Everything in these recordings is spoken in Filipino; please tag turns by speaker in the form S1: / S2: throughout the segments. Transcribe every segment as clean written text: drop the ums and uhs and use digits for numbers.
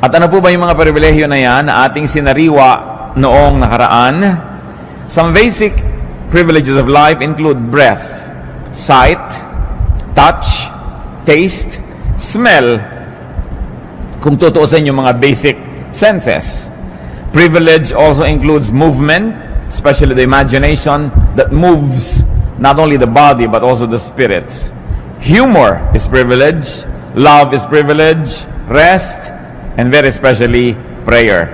S1: At ano po ba yung mga pribilehyo na yan na ating sinariwa noong nakaraan? Some basic privileges of life include breath, sight, touch, taste, smell. Kung tutuusin yung mga basic senses. Privilege also includes movement, especially the imagination that moves not only the body but also the spirits. Humor is privilege, love is privilege, rest, and very especially prayer.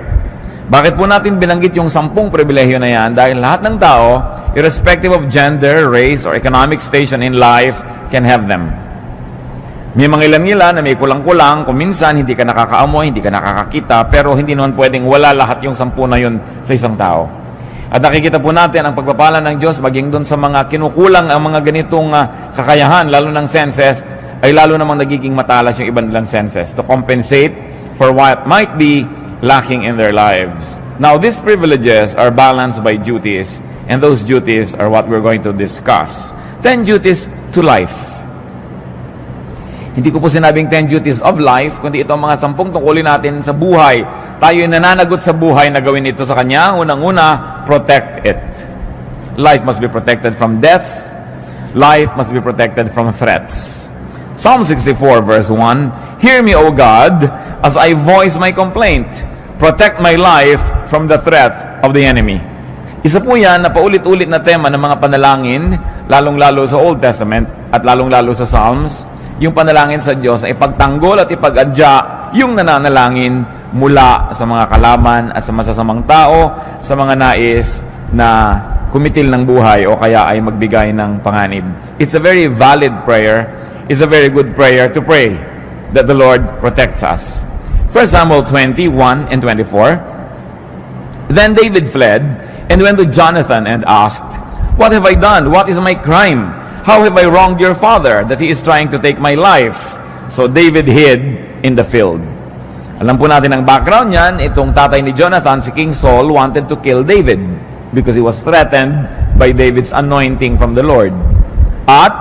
S1: Bakit po natin binanggit yung 10 pribilehyo na yan? Dahil lahat ng tao, irrespective of gender, race, or economic station in life, can have them. May mga ilan-ilan na may kulang-kulang, kung minsan hindi ka nakakaamoy, hindi ka nakakakita, pero hindi naman pwedeng wala lahat yung 10 na yun sa isang tao. At nakikita po natin ang pagpapala ng Diyos maging doon sa mga kinukulang ang mga ganitong kakayahan, lalo ng senses, ay lalo namang nagiging matalas yung ibang nilang senses to compensate for what might be lacking in their lives. Now, these privileges are balanced by duties, and those duties are what we're going to discuss. 10 duties to life. Hindi ko po sinabing 10 duties of life, kundi ito ang mga 10 tungkulin natin sa buhay. Tayo ay nananagot sa buhay na gawin ito sa Kanya. Unang-una, protect it. Life must be protected from death. Life must be protected from threats. Psalm 64 verse 1, Hear me, O God, as I voice my complaint. Protect my life from the threat of the enemy. Isa po yan na paulit-ulit na tema ng mga panalangin, lalong-lalo sa Old Testament at lalong-lalo sa Psalms, yung panalangin sa Diyos ay ipagtanggol at ipag-adya yung nananalangin mula sa mga kalaman at sa masasamang tao, sa mga nais na kumitil ng buhay o kaya ay magbigay ng panganib. It's a very valid prayer. It's a very good prayer to pray that the Lord protects us. 1 Samuel 21 and 24. Then David fled and went to Jonathan and asked, What have I done? What is my crime? How have I wronged your father that he is trying to take my life? So David hid in the field. Alam po natin ang background niyan. Itong tatay ni Jonathan, si King Saul, wanted to kill David because he was threatened by David's anointing from the Lord. At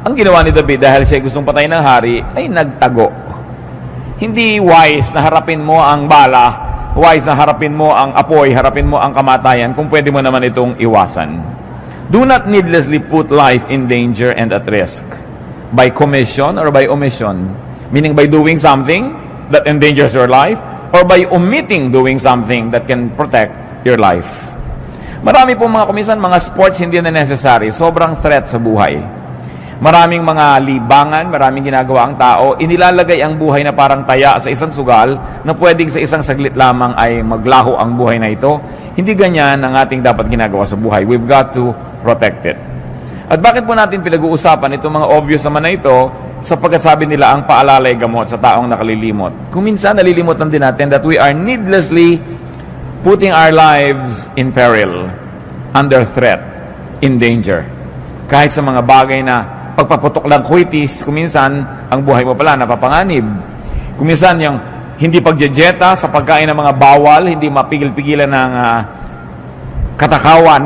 S1: ang ginawa ni David dahil siya gustong patayin ng hari ay nagtago. Hindi wise na harapin mo ang bala, wise na harapin mo ang apoy, harapin mo ang kamatayan kung pwede mo naman itong iwasan. Do not needlessly put life in danger and at risk by commission or by omission. Meaning by doing something that endangers your life or by omitting doing something that can protect your life. Marami pong mga kumisan, mga sports hindi na necessary. Sobrang threat sa buhay. Maraming mga libangan, maraming ginagawa ang tao, inilalagay ang buhay na parang taya sa isang sugal na pwedeng sa isang saglit lamang ay maglaho ang buhay na ito. Hindi ganyan ang ating dapat ginagawa sa buhay. We've got to protect it. At bakit po natin pinag-uusapan itong mga obvious naman na ito? Sapagkat sabi nila ang paalalay gamot sa taong nakalilimot. Kung minsan nalilimutan din natin that we are needlessly putting our lives in peril, under threat, in danger. Kahit sa mga bagay na pagpaputok lang kuitis, kuminsan ang buhay mo pala napapanganib. Kuminsan yung hindi pagjejeta sa pagkain ng mga bawal, hindi mapigil-pigilan ng katakawan,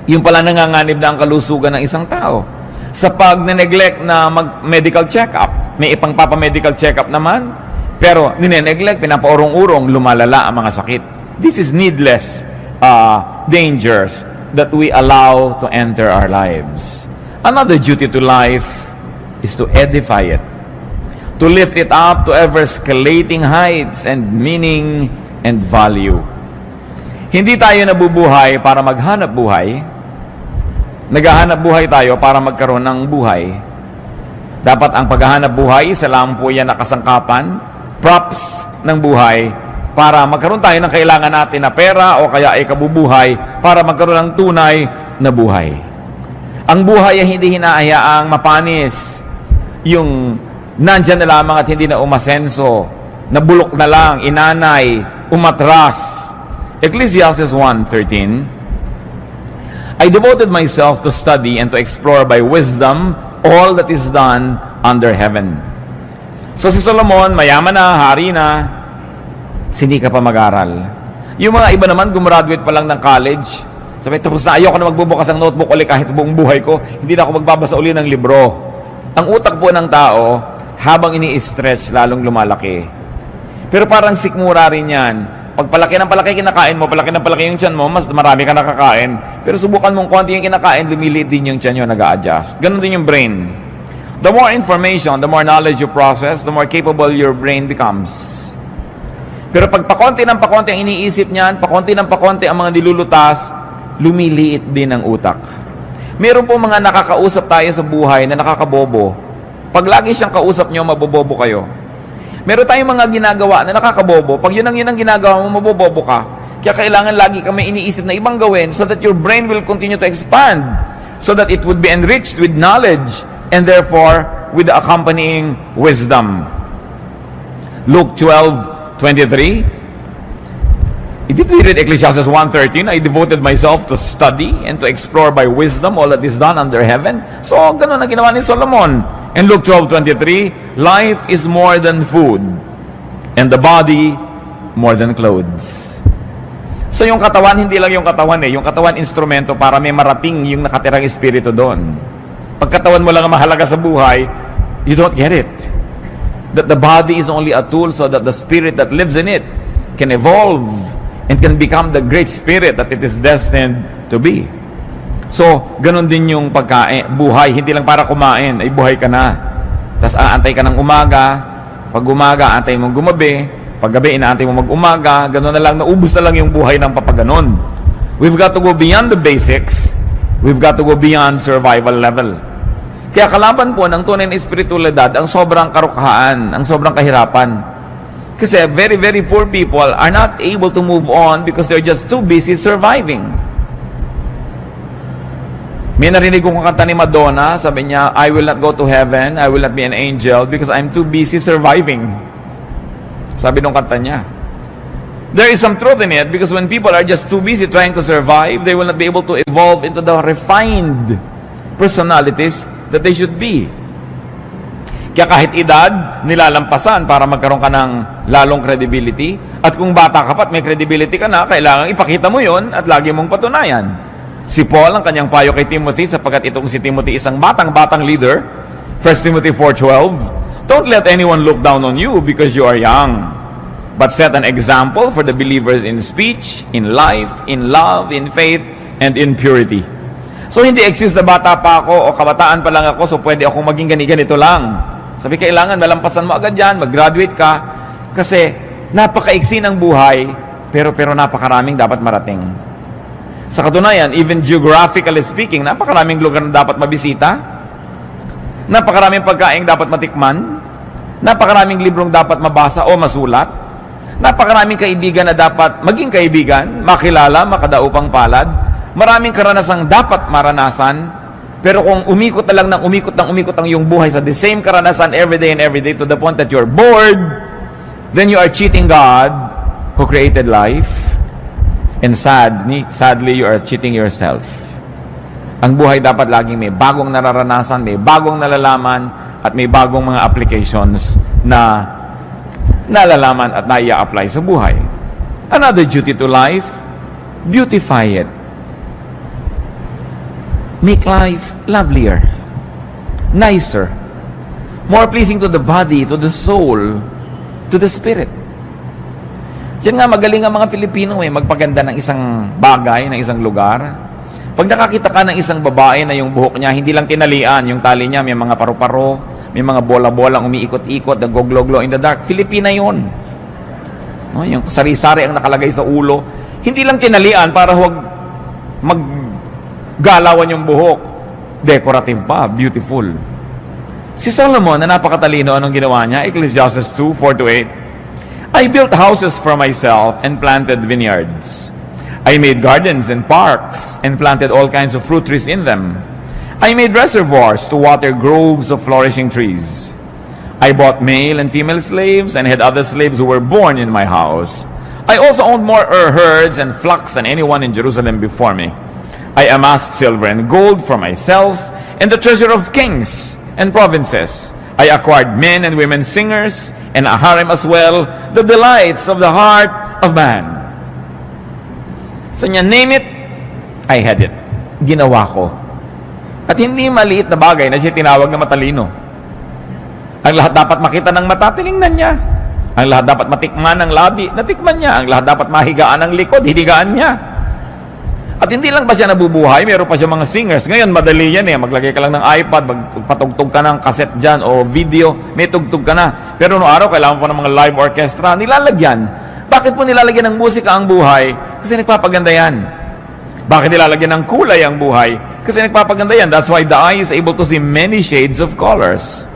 S1: yung pala nanganganib na ang kalusugan ng isang tao. Sa pag-neglect na mag-medical check-up, may ipang papa-medical check-up naman, pero nineneglect, pinapaurong-urong, lumalala ang mga sakit. This is needless dangers that we allow to enter our lives. Another duty to life is to edify it, to lift it up to ever-escalating heights and meaning and value. Hindi tayo nabubuhay para maghanap buhay. Naghahanap buhay tayo para magkaroon ng buhay. Dapat ang paghahanap buhay, isa lang po yan nakasangkapan, props ng buhay, para magkaroon tayo ng kailangan natin na pera o kaya ay kabubuhay para magkaroon ng tunay na buhay. Ang buhay ay hindi hinahayaang mapanis. Yung nandyan na lamang at hindi na umasenso, nabulok na lang, inanay, umatras. Ecclesiastes 1:13, I devoted myself to study and to explore by wisdom all that is done under heaven. So si Solomon, mayaman na, hari na, hindi ka pa mag-aral. Yung mga iba naman, gumraduate pa lang ng college, sabi, tapos na ayoko na magbubukas ng notebook ulit kahit buong buhay ko, hindi na ako magbabasa uli ng libro. Ang utak po ng tao, habang ini-stretch, lalong lumalaki. Pero parang sikmura rin yan. Pag palaki ng palaki kinakain mo, palaki ng palaki yung tiyan mo, mas marami ka nakakain. Pero subukan mong konti yung kinakain, lumiliit din yung tiyan nyo, nag-a-adjust. Ganon din yung brain. The more information, the more knowledge you process, the more capable your brain becomes. Pero pag pakonti ng pakonti ang iniisip niyan, pakonti ng pakonti ang mga nilulutas, lumiliit din ang utak. Meron po mga nakakausap tayo sa buhay na nakakabobo. Pag lagi siyang kausap nyo, mabobobo kayo. Meron tayong mga ginagawa na nakakabobo. Pag yun ang ginagawa mo, mabobobo ka. Kaya kailangan lagi ka may iniisip na ibang gawin so that your brain will continue to expand. So that it would be enriched with knowledge and therefore with the accompanying wisdom. Luke 12:23. Did we read Ecclesiastes 1:13? I devoted myself to study and to explore by wisdom all that is done under heaven. So, ganun ang ginawa ni Solomon. In Luke 12:23, life is more than food, and the body more than clothes. So, yung katawan, hindi lang yung katawan eh. Yung katawan, instrumento para may marating yung nakatirang espiritu doon. Pag katawan mo lang ang mahalaga sa buhay, you don't get it. That the body is only a tool so that the spirit that lives in it can evolve and can become the great spirit that it is destined to be. So, ganun din yung pagkain, buhay, hindi lang para kumain, ay buhay ka na. Tapos aantay ka ng umaga, pag umaga, aantay mong gumabi, pag gabi, inaantay mo mag-umaga, ganun na lang, naubos na lang yung buhay ng papaganon. We've got to go beyond the basics, we've got to go beyond survival level. Kaya kalaban po ng tunay na espiritualidad, ang sobrang karukhaan, ang sobrang kahirapan. Kasi very, very poor people are not able to move on because they're just too busy surviving. May narinig kong kanta ni Madonna, sabi niya, I will not go to heaven, I will not be an angel because I'm too busy surviving. Sabi nung kanta niya. There is some truth in it because when people are just too busy trying to survive, they will not be able to evolve into the refined personalities that they should be. Kaya kahit edad, nilalampasan para magkaroon ka ng lalong credibility. At kung bata ka pa at may credibility ka na, kailangan ipakita mo yon at lagi mong patunayan. Si Paul, ang kanyang payo kay Timothy, sapagkat itong si Timothy isang batang leader, 1 Timothy 4:12, don't let anyone look down on you because you are young, but set an example for the believers in speech, in life, in love, in faith, and in purity. So, hindi excuse na bata pa ako o kabataan pa lang ako, so pwede akong maging ganito lang. Sabi, kailangan malampasan mo agad yan, mag-graduate ka, kasi napakaiksi ng buhay, pero napakaraming dapat marating. Sa katunayan, even geographically speaking, napakaraming lugar na dapat mabisita, napakaraming pagkain dapat matikman, napakaraming librong dapat mabasa o masulat, napakaraming kaibigan na dapat maging kaibigan, makilala, makadaupang palad, maraming karanasang dapat maranasan, pero kung umikot na lang ng umikot ang yung buhay sa the same karanasan every day to the point that you're bored, then you are cheating God who created life. And sadly, you are cheating yourself. Ang buhay dapat laging may bagong nararanasan, may bagong nalalaman, at may bagong mga applications na nalalaman at naia-apply sa buhay. Another duty to life, beautify it. Make life lovelier, nicer, more pleasing to the body, to the soul, to the spirit. Diyan nga magaling ang mga Filipino magpaganda ng isang bagay, ng isang lugar. Pag nakakita ka ng isang babae na yung buhok niya, hindi lang tinalian, yung tali niya, may mga paru-paro, may mga bola-bolang umiikot-ikot, nagoglow-glow in the dark. Filipina yun. No, yung sari-sari ang nakalagay sa ulo. Hindi lang tinalian para huwag maggalawan yung buhok. Decorative pa, beautiful. Si Solomon na napakatalino, anong ginawa niya? Ecclesiastes 2:4-8. I built houses for myself and planted vineyards. I made gardens and parks and planted all kinds of fruit trees in them. I made reservoirs to water groves of flourishing trees. I bought male and female slaves and had other slaves who were born in my house. I also owned more herds and flocks than anyone in Jerusalem before me. I amassed silver and gold for myself and the treasure of kings and provinces. I acquired men and women singers and a harem as well, the delights of the heart of man. So niya, name it, I had it. Ginawa ko. At hindi maliit na bagay na siya tinawag na matalino. Ang lahat dapat makita ng mata, tinignan niya. Ang lahat dapat matikman ng labi, natikman niya. Ang lahat dapat mahigaan ng likod, hinigaan niya. At hindi lang ba siya nabubuhay, meron pa siya mga singers. Ngayon, madali yan eh. Maglagay ka lang ng iPad, magpatugtog ka ng cassette dyan o video, may tugtog ka na. Pero noong araw, kailangan po ng mga live orchestra, nilalagyan. Bakit po nilalagyan ng musika ang buhay? Kasi nagpapaganda yan. Bakit nilalagyan ng kulay ang buhay? Kasi nagpapaganda yan. That's why the eye is able to see many shades of colors.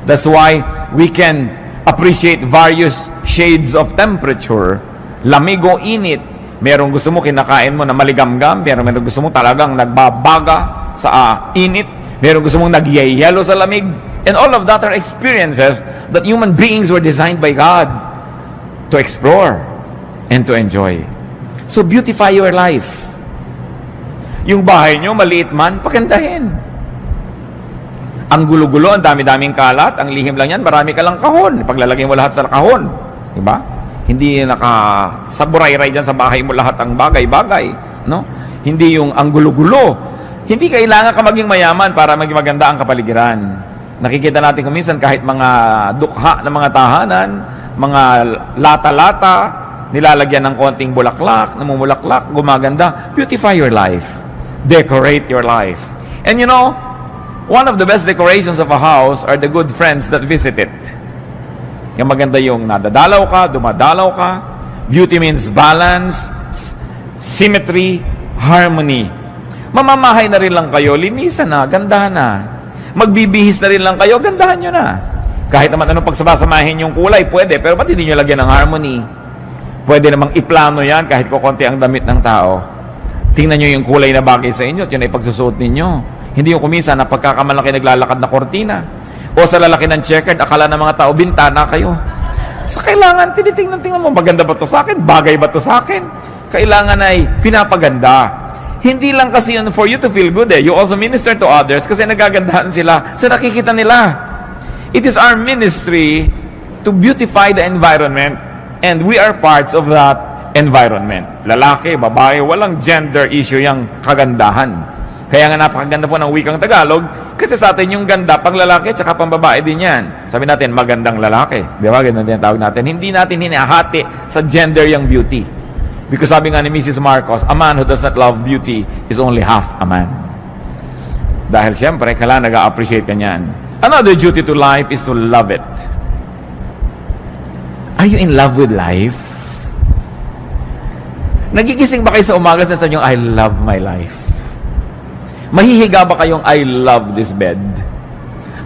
S1: That's why we can appreciate various shades of temperature. Lamig o init. Merong gusto mo kinakain mo na maligamgam, merong gusto mo talagang nagbabaga sa init, merong gusto mong nagyayelo sa lamig. And all of that are experiences that human beings were designed by God to explore and to enjoy. So beautify your life. Yung bahay nyo, maliit man, pagandahin. Ang gulo-gulo, ang dami-daming kalat, ang lihim lang yan, marami ka lang kahon. Paglalagay mo lahat sa kahon. Diba? Hindi nakasaburay-ray dyan sa bahay mo lahat ang bagay-bagay. No? Hindi yung ang gulo-gulo. Hindi kailangan ka maging mayaman para maging maganda ang kapaligiran. Nakikita natin kung minsan kahit mga dukha ng mga tahanan, mga lata-lata, nilalagyan ng konting bulaklak, namumulaklak, gumaganda. Beautify your life. Decorate your life. And you know, one of the best decorations of a house are the good friends that visit it. Yung maganda yung nadadalaw ka, dumadalaw ka. Beauty means balance, symmetry, harmony. Mamamahay na rin lang kayo, linisan na, gandahan na. Magbibihis na rin lang kayo, gandahan nyo na. Kahit naman anong pagsabasamahin yung kulay, pwede, pero ba't hindi nyo lagyan ng harmony? Pwede namang iplano yan kahit kukunti ang damit ng tao. Tingnan nyo yung kulay na bagay sa inyo at yun ay pagsusuot ninyo. Hindi yung kumisa na pagkakamalaki naglalakad na kortina. O sa lalaki ng checkered, akala ng mga tao, bintana kayo. Sa kailangan, tinitingnan mo, maganda ba to sa akin? Bagay ba to sa akin? Kailangan ay pinapaganda. Hindi lang kasi yun for you to feel good eh. You also minister to others kasi nagagandahan sila sa nakikita nila. It is our ministry to beautify the environment and we are parts of that environment. Lalaki, babae, walang gender issue yung kagandahan. Kaya nga napakaganda po ng wikang Tagalog kasi sa atin yung ganda pang lalaki at pang babae din yan. Sabi natin, magandang lalaki. Di ba? Ganun din tawag natin. Hindi natin hinahati sa gender yung beauty. Because sabi nga ni Mrs. Marcos, a man who does not love beauty is only half a man. Dahil siyempre, kailangan nag-appreciate ka niyan. Another duty to life is to love it. Are you in love with life? Nagigising ba kayo sa umaga sa inyong, I love my life? Mahihiga ba kayong, I love this bed?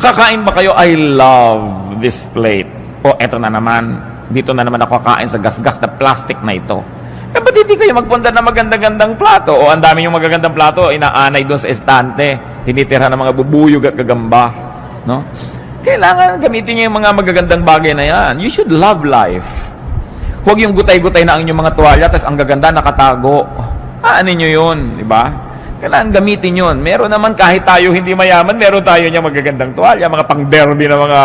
S1: Kakain ba kayo, I love this plate? O eto na naman, dito na naman ako kakain sa gasgas na plastic na ito. Eh, ba't hindi kayo magpunta na maganda-gandang plato? O ang dami yung magagandang plato, inaanay doon sa estante, tinitira ng mga bubuyog at gagamba. No? Kailangan gamitin niyo yung mga magagandang bagay na yan. You should love life. Huwag yung gutay-gutay na ang inyong mga tuwalya, tapos ang gaganda nakatago. Aanin nyo yun, di ba? Kailangan gamitin yun. Meron naman kahit tayo hindi mayaman, meron tayo niya magagandang tuwalya, mga pang-derby na mga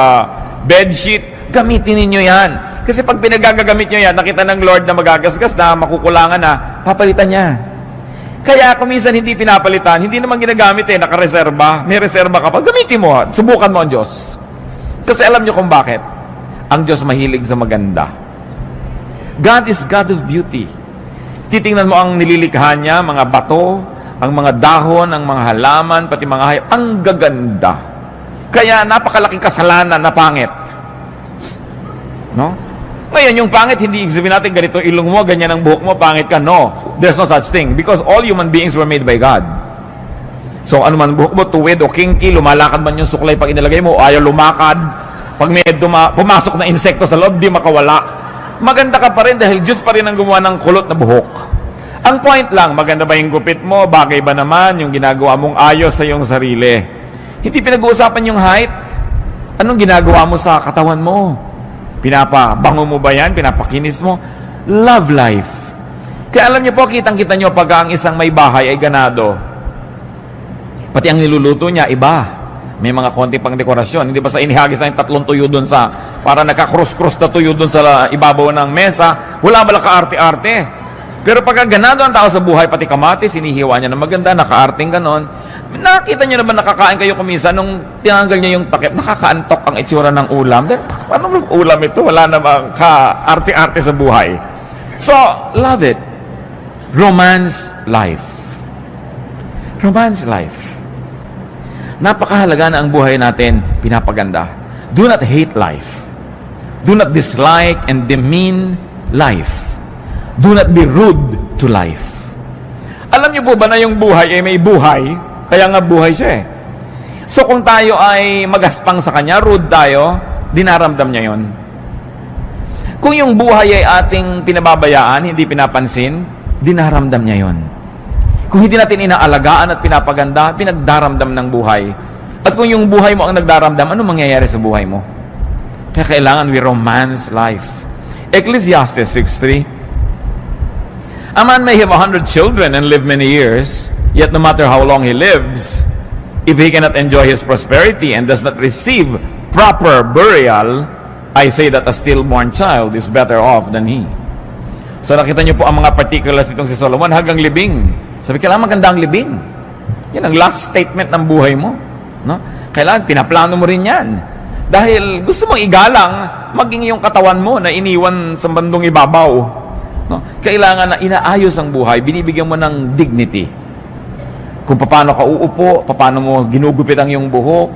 S1: bedsheet. Gamitin ninyo yan. Kasi pag pinagagamit nyo yan, nakita ng Lord na magagasgas na, makukulangan na, papalitan niya. Kaya kung minsan hindi pinapalitan, hindi naman ginagamit eh, nakareserba. May reserba ka pa, gamitin mo. Subukan mo ang Diyos. Kasi alam nyo kung bakit. Ang Diyos mahilig sa maganda. God is God of beauty. Titingnan mo ang nililikha niya, mga bato, ang mga dahon, ang mga halaman, pati mga hayop, ang gaganda. Kaya napakalaking kasalanan na pangit. No? Ngayon, yung pangit, hindi ibig sabihin natin ganito ilong mo, ganyan ang buhok mo, pangit ka. No, there's no such thing. Because all human beings were made by God. So, ano man buhok mo, tuwid o kinky, lumalakad man yung suklay pag inilagay mo, o ayaw lumakad. Pag may pumasok na insekto sa loob, di makawala. Maganda ka pa rin dahil Diyos pa rin ang gumawa ng kulot na buhok. Ang point lang, maganda ba yung gupit mo? Bagay ba naman yung ginagawa mong ayos sa iyong sarili? Hindi pinag-uusapan yung height. Anong ginagawa mo sa katawan mo? Pinapabango mo ba yan? Pinapakinis mo? Love life. Kaya alam niyo po, kitang-kita niyo pag ang isang may bahay ay ganado. Pati ang niluluto niya, iba. May mga konti pang dekorasyon. Hindi ba sa inihagis na yung 3 tuyo doon sa, para naka-cross-cross na tuyo doon sa ibabaw ng mesa, wala ba ka-arte-arte? Pero pagka ganado ang tao sa buhay, pati kamatis, sinihiwa niya na maganda, naka-arting ganon, Nakita nyo naman nakakain kayo kumisa nung tinanggal nyo yung takip, nakakaantok ang itsura ng ulam. Then, ano bang ulam ito? Wala namang ka-arte-arte sa buhay. So, love it. Romance life. Romance life. Napakahalaga na ang buhay natin pinapaganda. Do not hate life. Do not dislike and demean life. Do not be rude to life. Alam niyo po ba na yung buhay ay may buhay? Kaya nga buhay siya eh. So kung tayo ay magaspang sa kanya, rude tayo, dinaramdam niya yon. Kung yung buhay ay ating pinababayaan, hindi pinapansin, dinaramdam niya yon. Kung hindi natin inaalagaan at pinapaganda, pinagdaramdam ng buhay. At kung yung buhay mo ang nagdaramdam, ano mangyayari sa buhay mo? Kaya kailangan we romance life. Ecclesiastes 6:3. A man may have 100 children and live many years, yet no matter how long he lives, if he cannot enjoy his prosperity and does not receive proper burial, I say that a stillborn child is better off than he. So nakita niyo po ang mga particulars nitong si Solomon hanggang libing. Sabi, kailangan maganda ang libing. Yan ang last statement ng buhay mo. No? Kailangan, pinaplano mo rin yan. Dahil gusto mong igalang, maging yung katawan mo na iniwan sa bandong ibabaw. No? Kailangan na inaayos ang buhay, binibigyan mo ng dignity. Kung paano ka uupo, paano mo ginugupit ang iyong buhok,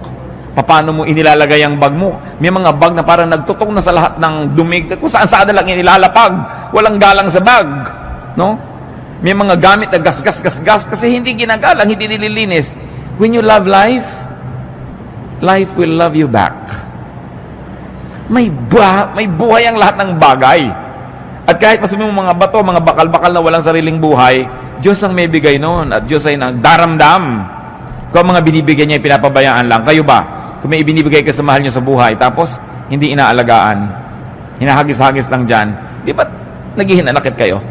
S1: paano mo inilalagay ang bag mo. May mga bag na parang nagtutong na sa lahat ng dumig, kung saan lang inilalapag, walang galang sa bag. No? May mga gamit na gas kasi hindi ginagalang, hindi nililinis. When you love life, life will love you back. May buhay ang lahat ng bagay. At kahit pasabi mo mga bato, mga bakal-bakal na walang sariling buhay, Diyos ang may bigay noon at Diyos ay nagdaramdam. Kung mga binibigay niya ay pinapabayaan lang, kayo ba? Kung may ibinibigay ka sa mahal niyo sa buhay, tapos hindi inaalagaan, hinahagis-hagis lang dyan, di ba naghihinanakit kayo?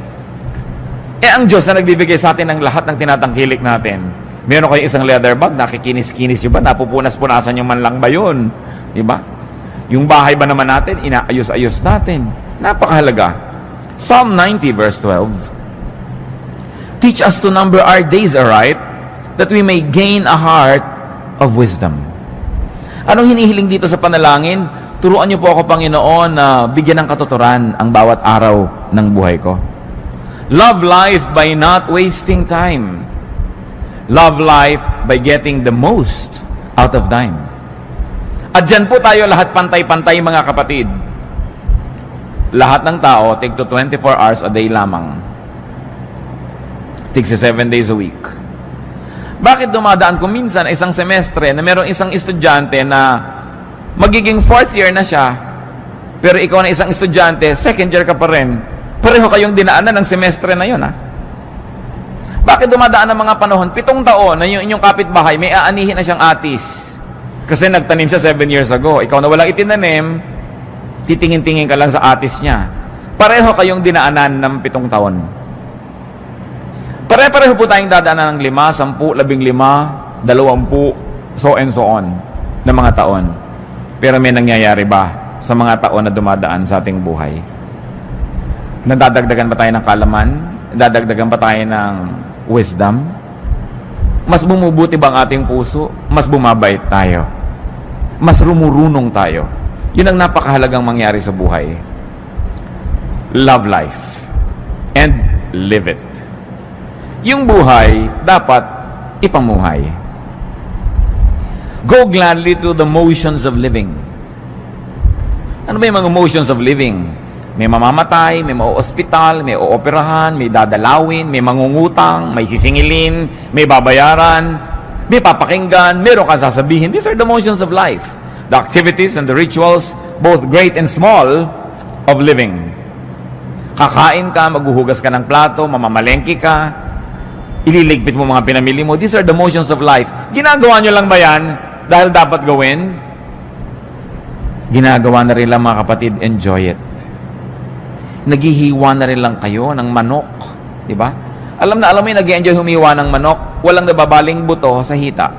S1: Eh ang Diyos na nagbibigay sa atin ng lahat ng tinatangkilik natin. Meron kayo isang leather bag, nakikinis-kinis yun ba? Napupunas-punasan yung man lang ba yun? Di ba? Yung bahay ba naman natin, inaayos-ayos natin. Napakahalaga. Psalm 90 verse 12. Teach us to number our days aright, that we may gain a heart of wisdom. Anong hinihiling dito sa panalangin? Turuan niyo po ako, Panginoon, na bigyan ng katuturan ang bawat araw ng buhay ko. Love life by not wasting time. Love life by getting the most out of time. At dyan po tayo lahat pantay-pantay, mga kapatid. Lahat ng tao, tig to 24 hours a day lamang. Tig 7 days a week. Bakit dumadaan ko minsan isang semestre na merong isang estudyante na magiging 4th year na siya, pero ikaw na isang estudyante, 2nd year ka pa rin, pareho kayong dinaanan ng semestre na yun, ha? Bakit dumadaan ng mga panahon? 7 taon na yung inyong kapitbahay, may aanihin na siyang atis. Kasi nagtanim siya 7 years ago. Ikaw na walang itinanim, titingin-tingin ka lang sa atis niya. Pareho kayong dinaanan ng 7 taon. Pare-pareho po tayong dadaanan ng 5, 10, 15, 20, so and so on, na mga taon. Pero may nangyayari ba sa mga taon na dumadaan sa ating buhay? Nadadagdagan ba tayo ng kalaman? Nadadagdagan ba tayo ng wisdom? Mas bumubuti ba ang ating puso? Mas bumabait tayo? Mas rumurunong tayo? Yun ang napakahalagang mangyari sa buhay. Love life and live it. Yung buhay dapat ipamuhay. Go gladly through the motions of living. Ano ba yung mga motions of living? May mamamatay, may mauospital, may ooperahan, may dadalawin, may mangungutang, may sisingilin, may babayaran, may papakinggan, meron kang sasabihin. These are the motions of life. The activities and the rituals, both great and small, of living. Kakain ka, maghuhugas ka ng plato, mamamalengke ka, ililigpit mo mga pinamili mo. These are the motions of life. Ginagawa nyo lang ba yan dahil dapat gawin? Ginagawa na rin lang, mga kapatid, enjoy it. Naghihiwa na rin lang kayo ng manok. Diba? Alam mo yung nag-enjoy humiwa ng manok, walang nababaling buto sa hita.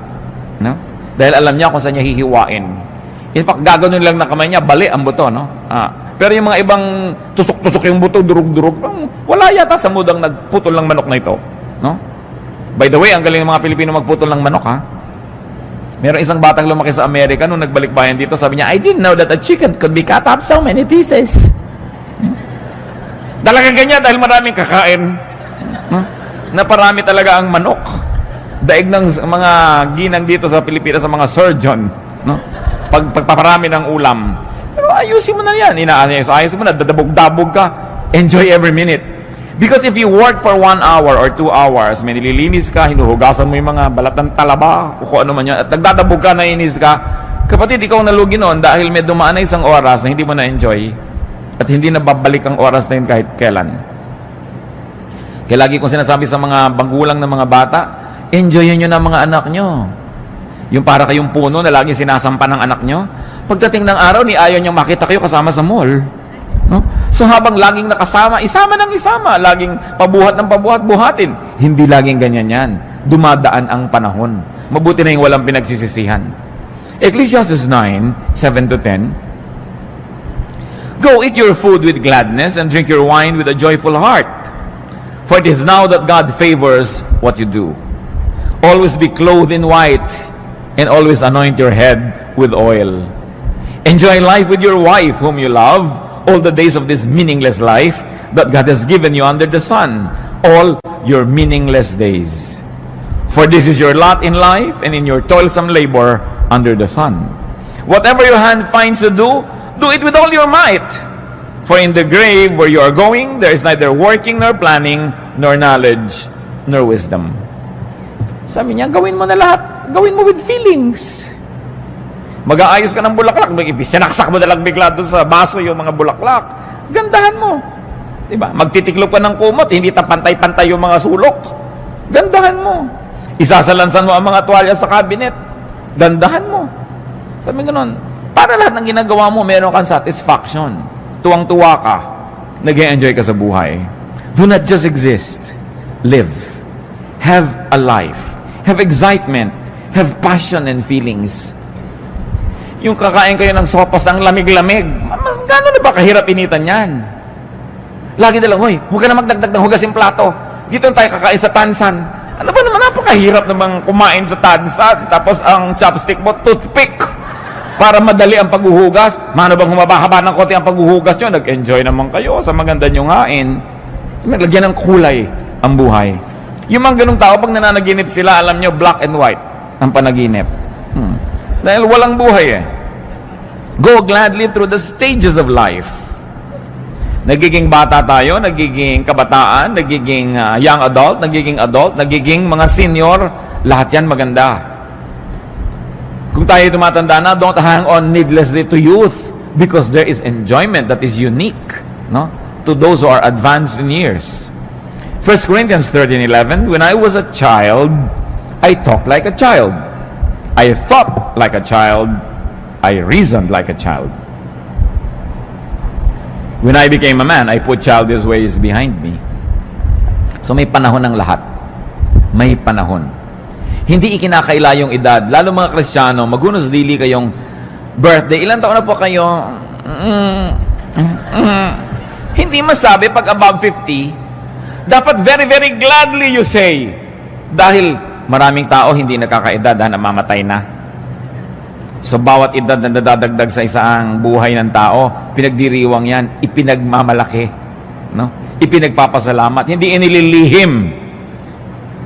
S1: No? Dahil alam niya kung saan niya hihiwain. In fact, gagawin lang ng kamay niya, bali ang buto. No? Pero yung mga ibang tusok-tusok yung buto, durug-durug, wala yata sa mudang nagputol ng manok na ito. No? By the way, ang galing ng mga Pilipino magputol ng manok, ha? Meron isang batang lumaki sa Amerika nung nagbalik bayan dito, sabi niya, I didn't know that a chicken could be cut up so many pieces. Talagang ganyan dahil maraming kakain. Naparami talaga ang manok. Daig ng mga ginang dito sa Pilipinas sa mga surgeon, no? Pagpaparami ng ulam. Pero ayusin mo na yan. Ayusin mo na, dadabog-dabog ka. Enjoy every minute. Because if you work for 1 hour or 2 hours, may nililinis ka, hinuhugasan mo yung mga balat ng talaba, o kung ano man yun, at nagdadabog ka, nainis ka, kapatid, ikaw nalugi noon dahil may dumaan na isang oras na hindi mo na-enjoy at hindi na babalik ang oras na yun kahit kailan. Kaya lagi kong sinasabi sa mga bagulang ng mga bata, enjoyin nyo na mga anak nyo. Yung para kayong puno na lagi sinasampa ng anak nyo, pagdating ng araw, ni ayaw nyo makita kayo kasama sa mall. No? So habang laging nakasama, isama ng isama, laging pabuhat ng pabuhat-buhatin. Hindi laging ganyan yan. Dumadaan ang panahon. Mabuti na yung walang pinagsisisihan. Ecclesiastes 9, 7-10, Go eat your food with gladness and drink your wine with a joyful heart. For it is now that God favors what you do. Always be clothed in white and always anoint your head with oil. Enjoy life with your wife whom you love, all the days of this meaningless life that God has given you under the sun, all your meaningless days. For this is your lot in life and in your toilsome labor under the sun. Whatever your hand finds to do, do it with all your might. For in the grave where you are going, there is neither working nor planning, nor knowledge, nor wisdom. Sabi niya, gawin mo na lahat. Gawin mo with feelings. Mag-aayos ka ng bulaklak, sinaksak mo na lang bigla doon sa baso yung mga bulaklak. Gandahan mo. Diba? Magtitiklop ka ng kumot, hindi pantay-pantay yung mga sulok. Gandahan mo. Isasalansan mo ang mga tuwalya sa cabinet. Gandahan mo. Sabi gano'n, para lahat ng ginagawa mo, meron kang satisfaction. Tuwang-tuwa ka. Nag-enjoy ka sa buhay. Do not just exist. Live. Have a life. Have excitement. Have passion and feelings. Yung kakain kayo ng sopas ang lamig-lamig, mas gano'n na ba kahirap initan yan? Lagi nilang, hoy, huwag ka na magdagdag ng hugas yung plato. Dito tayo kakain sa tansan. Ano ba naman, napakahirap namang kumain sa tansan, tapos ang chopstick mo, toothpick. Para madali ang paghuhugas. Mano bang humaba-haba ng konti ang paghuhugas nyo? Nag-enjoy naman kayo sa maganda nyong hain. Naglagyan ng kulay ang buhay. Yung mga ganung tao, pag nananaginip sila, alam nyo, black and white ang panaginip. Dahil walang buhay eh. Go gladly through the stages of life. Nagiging bata tayo, nagiging kabataan, nagiging young adult, nagiging mga senior, lahat yan maganda. Kung tayo tumatanda na, don't hang on needlessly to youth because there is enjoyment that is unique, no, to those who are advanced in years. 1 Corinthians 13:11, when I was a child, I talked like a child. I thought like a child. I reasoned like a child. When I became a man, I put childish ways behind me. So may panahon ng lahat. May panahon. Hindi ikinakaila yung edad. Lalo mga Kristiyano, magunos dili kayong birthday. Ilan taon na po kayo? Hindi masabi pag above 50. Dapat very, very gladly you say. Dahil maraming tao hindi nakakaedad dahil namamatay na. So bawat edad na nadadagdag sa isang buhay ng tao, pinagdiriwang yan, ipinagmamalaki, no? Ipinagpapasalamat, hindi inililihim.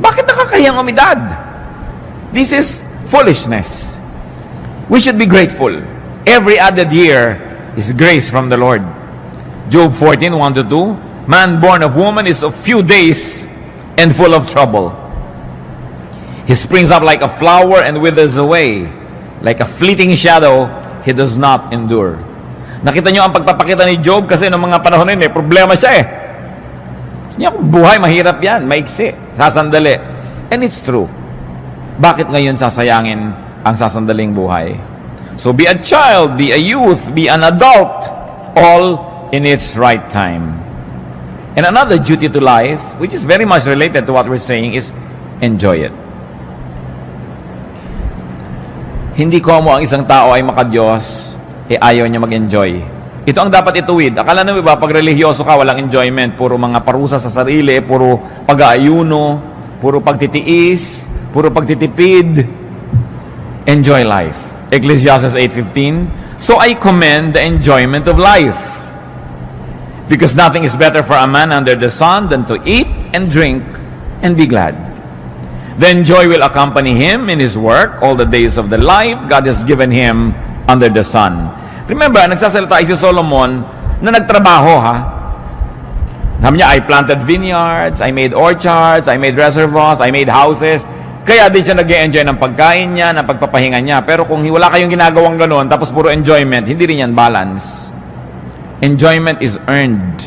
S1: Bakit nakakahiyang umidad? This is foolishness. We should be grateful. Every added year is grace from the Lord. Job 14:1-2, man born of woman is of few days and full of trouble. He springs up like a flower and withers away. Like a fleeting shadow, he does not endure. Nakita nyo ang pagpapakita ni Job kasi noong mga panahon na yun, problema siya eh. Niya, buhay, mahirap yan, maiksi, sasandali. And it's true. Bakit ngayon sasayangin ang sasandaling buhay? So be a child, be a youth, be an adult, all in its right time. And another duty to life, which is very much related to what we're saying, is enjoy it. Hindi komo ang isang tao ay makadiyos, ayaw niya mag-enjoy. Ito ang dapat ituwid. Akala nyo ba, pag religyoso ka, walang enjoyment, puro mga parusa sa sarili, puro pag-aayuno, puro pagtitiis, puro pagtitipid. Enjoy life. Ecclesiastes 8:15, so I commend the enjoyment of life, because nothing is better for a man under the sun than to eat and drink and be glad. Then joy will accompany him in his work all the days of the life God has given him under the sun. Remember, nagsasalita si Solomon na nagtrabaho, ha? Sabi niya, I planted vineyards, I made orchards, I made reservoirs, I made houses. Kaya din siya nag-enjoy ng pagkain niya, ng pagpapahinga niya. Pero kung wala kayong ginagawang gano'n, tapos puro enjoyment, hindi rin yan balance. Enjoyment is earned.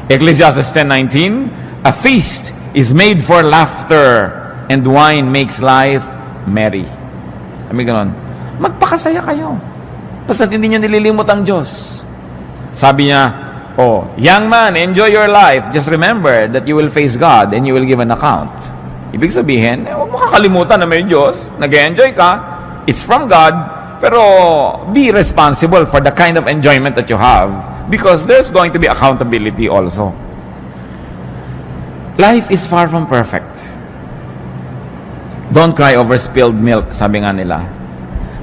S1: Ecclesiastes 10:19, a feast is made for laughter, and wine makes life merry. Sabi gano'n, magpakasaya kayo. Basta hindi niyo nililimot ang Diyos. Sabi niya, oh, young man, enjoy your life. Just remember that you will face God and you will give an account. Ibig sabihin, huwag mo kakalimutan na may Diyos, nag-enjoy ka, it's from God, pero be responsible for the kind of enjoyment that you have, because there's going to be accountability also. Life is far from perfect. Don't cry over spilled milk, sabi nga nila.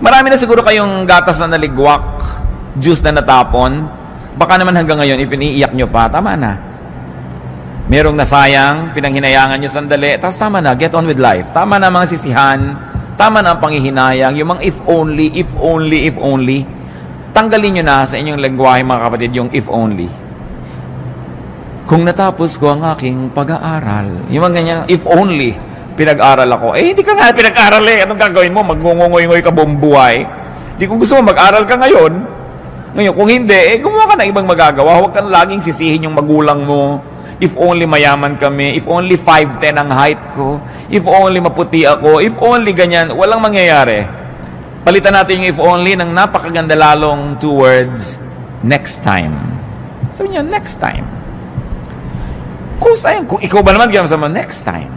S1: Marami na siguro kayong gatas na naligwak, juice na natapon, baka naman hanggang ngayon ipiniiyak nyo pa, tama na. Merong nasayang, pinanghinayangan nyo sandali, tapos tama na, get on with life. Tama na mga sisihan, tama na ang panghihinayang, yung mga if only, if only, if only. Tanggalin nyo na sa inyong lengguwahe mga kapatid yung if only. Kung natapos ko ang aking pag-aaral, yung mga ganyan, if only, pinag-aral ako. Eh, hindi ka nga pinag-aral eh. Anong gagawin mo? Magngungungoy-ngoy ka buong buhay. Di kung gusto mo, mag-aral ka ngayon. Ngayon, kung hindi, gumawa ka ng ibang magagawa. Huwag kang laging sisihin yung magulang mo. If only mayaman kami, if only 5'10" ang height ko, if only maputi ako, if only ganyan, walang mangyayari. Palitan natin yung if only ng napakaganda lalong 2 words, next time. Sabi niyo, next time. Kung ikaw ba naman ginawa mo, next time.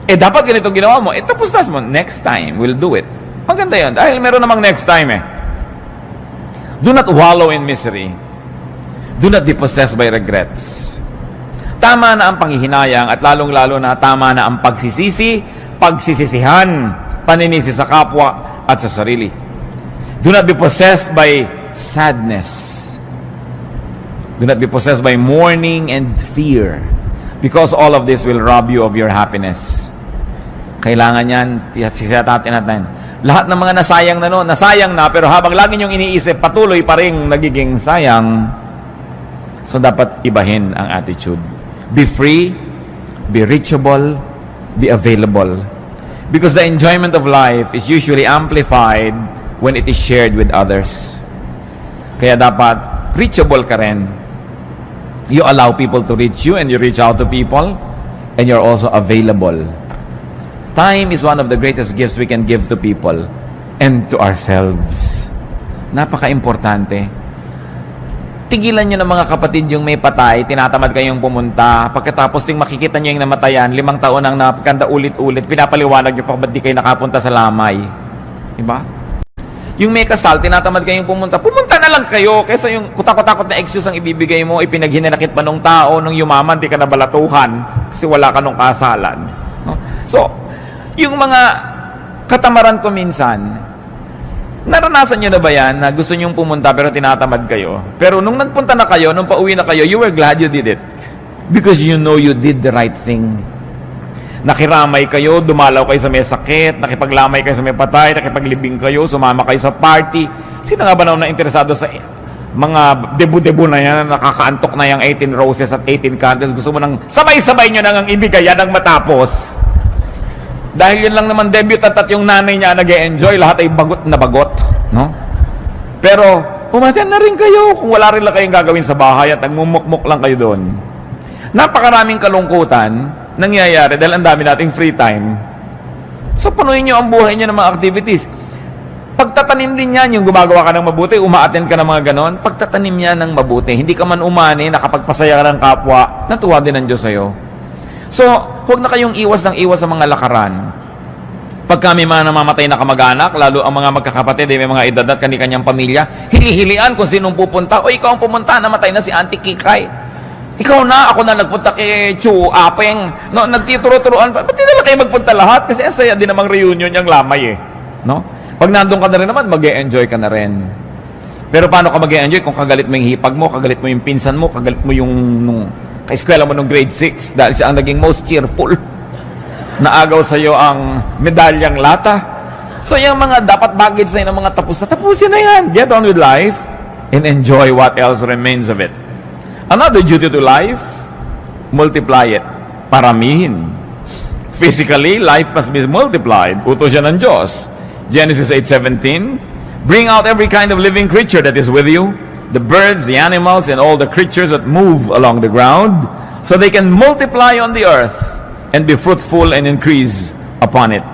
S1: Eh, dapat ganito ginawa mo, tapos na mo, next time, we'll do it. Ang ganda yun, dahil meron namang next time eh. Do not wallow in misery. Do not be possessed by regrets. Tama na ang panghihinayang at lalong-lalo na tama na ang pagsisisi, pagsisisihan, paninisi sa kapwa at sa sarili. Do not be possessed by sadness. Do not be possessed by mourning and fear, because all of this will rob you of your happiness. Kailangan yan, sisatatin natin. Lahat ng mga nasayang na noon, nasayang na, pero habang lagi niyong iniisip, patuloy pa rin nagiging sayang. So dapat ibahin ang attitude. Be free, be reachable, be available. Because the enjoyment of life is usually amplified when it is shared with others. Kaya dapat reachable ka rin. You allow people to reach you and you reach out to people, and you're also available. Time is one of the greatest gifts we can give to people and to ourselves. Napaka-importante. Tigilan nyo ng mga kapatid yung may patay, tinatamad kayong pumunta, pagkatapos ting makikita nyo yung namatayan, 5 taon ang napagkanda ulit-ulit, pinapaliwanag nyo pa ba't di kayo nakapunta sa lamay. Diba? Yung may kasal, tinatamad kayong pumunta na lang kayo, kaysa yung kutakot-takot na excuse ang ibibigay mo, ipinaghinanakit pa nung tao, nung yumaman, di ka nabalatuhan, kasi wala ka nung kasalan. No? So, yung mga katamaran ko minsan, naranasan nyo na ba yan na gusto nyong pumunta pero tinatamad kayo? Pero nung nagpunta na kayo, nung pauwi na kayo, you were glad you did it. Because you know you did the right thing. Nakiramay kayo, dumalaw kayo sa may sakit, nakipaglamay kayo sa may patay, nakipaglibing kayo, sumama kayo sa party. Sino nga ba na interesado sa mga debu-debu na yan, nakakaantok na yung 18 roses at 18 candles? Gusto mo nang sabay-sabay nyo nang ibigay yan ang matapos. Dahil yun lang naman debut at yung nanay niya nag-e-enjoy, lahat ay bagot na bagot, no? Pero umaten na rin kayo kung wala rin lang kayong gagawin sa bahay at nagmumukmuk lang kayo doon. Napakaraming kalungkutan nangyayari dahil ang dami nating free time. So punuin nyo ang buhay nyo ng mga activities. Pagtatanim din yan, yung gumagawa ka ng mabuti, uma-attend ka ng mga ganon, pagtatanim yan ng mabuti. Hindi ka man umani, nakapagpasaya ka ng kapwa, natuwa din ang Diyos sa'yo. So, huwag na kayong iwas ng iwas sa mga lakaran. Pag kami mga namamatay na kamag-anak, lalo ang mga magkakapatid, may mga edad at kani-kanyang pamilya, hili-hilian kung sinong pupunta. O ikaw ang pumunta, namatay na si Auntie Kikay. Ikaw na, ako na nagpunta kay Chu Apeng. No, nagtituro-turuan pa. Ba't di nila kayo magpunta lahat? Kasi saya din namang reunion yung lamay eh. No? Pag nandun ka na rin naman, mag-e-enjoy ka na rin. Pero paano ka mag-e-enjoy kung kagalit mo yung hipag mo, kagalit mo yung pinsan mo, kagalit mo yung kaeskwela mo nung grade 6 dahil siya ang naging most cheerful. Naagaw sa'yo ang medalyang lata. So yung mga dapat baggage na yun, ang mga tapos na, tapusin na yan. Get on with life and enjoy what else remains of it. Another duty to life, multiply it. Paramihin. Physically, life must be multiplied. Utos yan ng Diyos. Genesis 8:17, bring out every kind of living creature that is with you, the birds, the animals, and all the creatures that move along the ground, so they can multiply on the earth and be fruitful and increase upon it.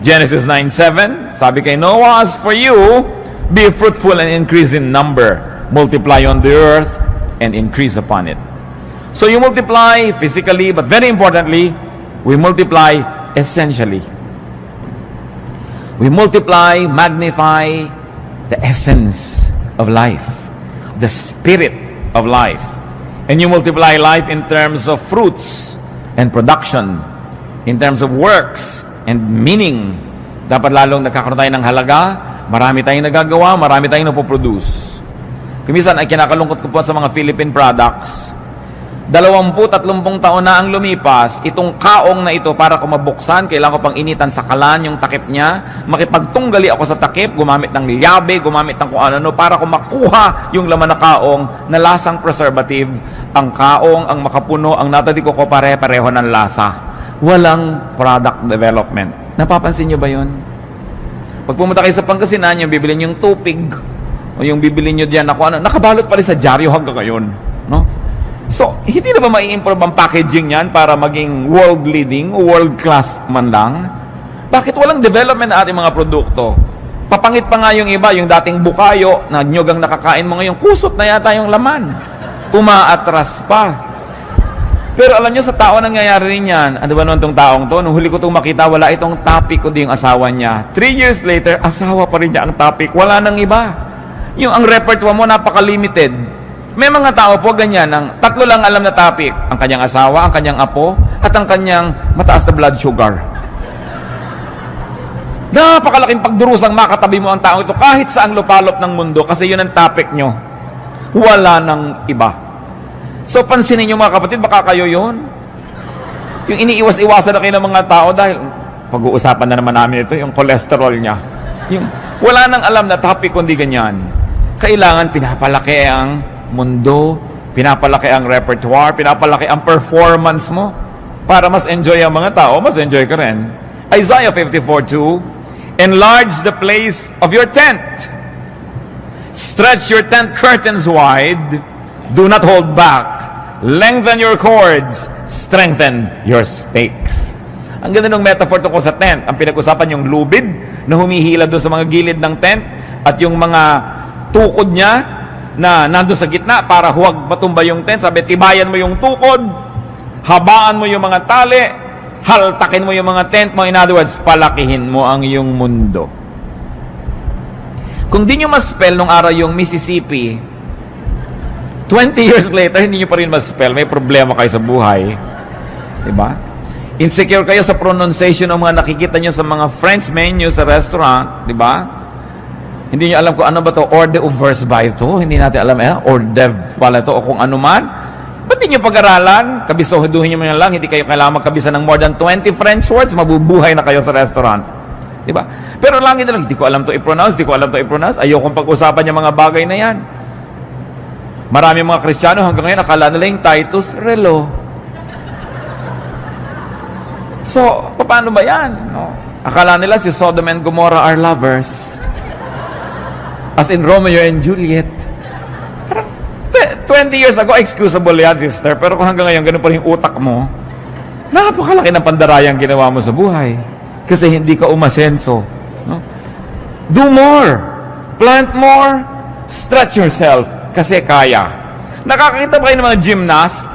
S1: Genesis 9:7, sabi kay Noah, as for you, be fruitful and increase in number, multiply on the earth and increase upon it. So you multiply physically, but very importantly, we multiply essentially. We multiply, magnify the essence of life, the spirit of life. And you multiply life in terms of fruits and production, in terms of works and meaning. Dapat lalong nagkakaroon tayo ng halaga, marami tayong nagagawa, marami tayong napoproduce. Kumisan ay kinakalungkot ko po sa mga Philippine products. 20-30 taon na ang lumipas, itong kaong na ito para ko mabuksan, kailangan ko pang initan sa kalan yung takip niya, makipagtunggali ako sa takip, gumamit ng lyabe, gumamit ng kung ano, para ko makuha yung laman na kaong na lasang preservative. Ang kaong, ang makapuno, ang natadiko ko pare-pareho ng lasa. Walang product development. Napapansin nyo ba yun? Pag pumunta kayo sa Pangasinan, yung bibili nyo yung tupig, o yung bibili nyo diyan, nakabalot pa rin sa dyaryo hanggang ngayon. No? So, hindi na ba mai-improve ang packaging yan para maging world-leading, world-class man lang? Bakit walang development na ating mga produkto? Papangit pa nga yung iba, yung dating bukayo, na nyog ang nakakain mo ngayon, kusot na yata yung laman. Umaatras pa. Pero alam nyo, sa tao nangyayari rin yan. Ano ba naman itong taong to? Nung huli ko itong makita, wala itong topic, kundi yung asawa niya. 3 years later, asawa pa rin niya ang topic. Wala nang iba. Yung ang repertoire mo, napaka-limited. May mga tao po ganyan, ang 3 lang alam na topic. Ang kanyang asawa, ang kanyang apo, at ang kanyang mataas na blood sugar. Napakalaking pagdurusang makatabi mo ang tao ito kahit sa ang lupalop ng mundo kasi yun ang topic nyo. Wala nang iba. So pansinin nyo mga kapatid, baka kayo yun. Yung iniiwas-iwasan na kayo ng mga tao dahil pag-uusapan na naman namin ito, yung cholesterol niya. Yung, wala nang alam na topic kundi ganyan. Kailangan pinapalaki ang mundo, pinapalaki ang repertoire, pinapalaki ang performance mo para mas enjoy ang mga tao, mas enjoy ka rin. Isaiah 54:2, enlarge the place of your tent. Stretch your tent curtains wide. Do not hold back. Lengthen your cords. Strengthen your stakes. Ang ganda ng metaphor tungkol sa tent. Ang pinag-usapan yung lubid na humihila doon sa mga gilid ng tent at yung mga tukod niya na nandun sa gitna para huwag matumba yung tent. Sabi, tibayan mo yung tukod, habaan mo yung mga tali, haltakin mo yung mga tent mo. In other words, palakihin mo ang iyong mundo. Kung di nyo ma-spell nung araw yung Mississippi, 20 years later, hindi nyo pa rin ma-spell, may problema kayo sa buhay. Diba? Insecure kayo sa pronunciation ng mga nakikita nyo sa mga French menu sa restaurant. Diba? Hindi nyo alam kung ano ba to, hors d'oeuvres ba ito? Hindi natin alam, hors d'oeuvre pala ito, o kung ano man. Ba't di nyo pag-aralan? Kabisoduhin nyo lang, hindi kayo kailangan magkabisa ng more than 20 French words, mabubuhay na kayo sa restaurant. Diba? Pero lang ito lang, hindi ko alam to i-pronounce, ayokong pag-usapan yung mga bagay na yan. Marami mga Kristiyano hanggang ngayon, akala nila yung Titus Relo. So, paano ba yan? No? Akala nila si Sodom and Gomorrah are lovers. As in Romeo and Juliet. 20 years ago, excusable yan, sister. Pero kung hanggang ngayon, ganun pa rin yung utak mo, napakalaki ng pandarayang ginawa mo sa buhay. Kasi hindi ka umasenso. No? Do more. Plant more. Stretch yourself. Kasi kaya. Nakakakita ba kayo ng mga gymnast?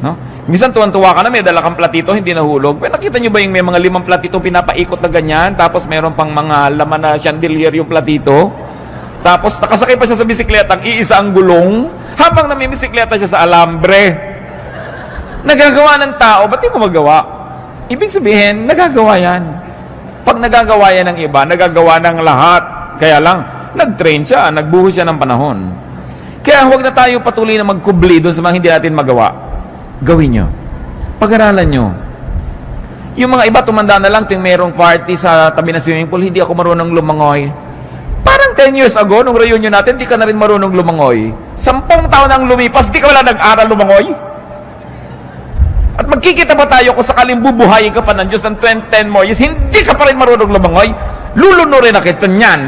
S1: No? Minsan tuwan-tuwa ka na, may dala kang platito, hindi nahulog. Pero nakita nyo ba yung may mga 5 platito pinapaikot na ganyan, tapos meron pang mga laman na chandelier yung platito? Tapos nakasakay pa siya sa bisikleta, ang iisa ang gulong, habang namimisikleta siya sa alambre. Nagagawa ng tao, ba't di mo magawa? Ibig sabihin, nagagawa yan. Pag nagagawa yan ng iba, nagagawa ng lahat. Kaya lang, nag-train siya, nagbuhos siya ng panahon. Kaya huwag na tayo patuloy na magkubli doon sa mga hindi natin magawa. Gawin nyo. Pag-aralan nyo. Yung mga iba, tumanda na lang, tuwing merong party sa tabi ng swimming pool, hindi ako marunong lumangoy. Parang 10 years ago, nung reunion natin, di ka na rin marunong lumangoy. 10 taon nang lumipas, di ka wala nag-aral lumangoy. At magkikita ba tayo kung sakaling bubuhayin ka pa ng Diyos ng 10 more years, hindi ka pa rin marunong lumangoy? Lulunurin na kita niyan.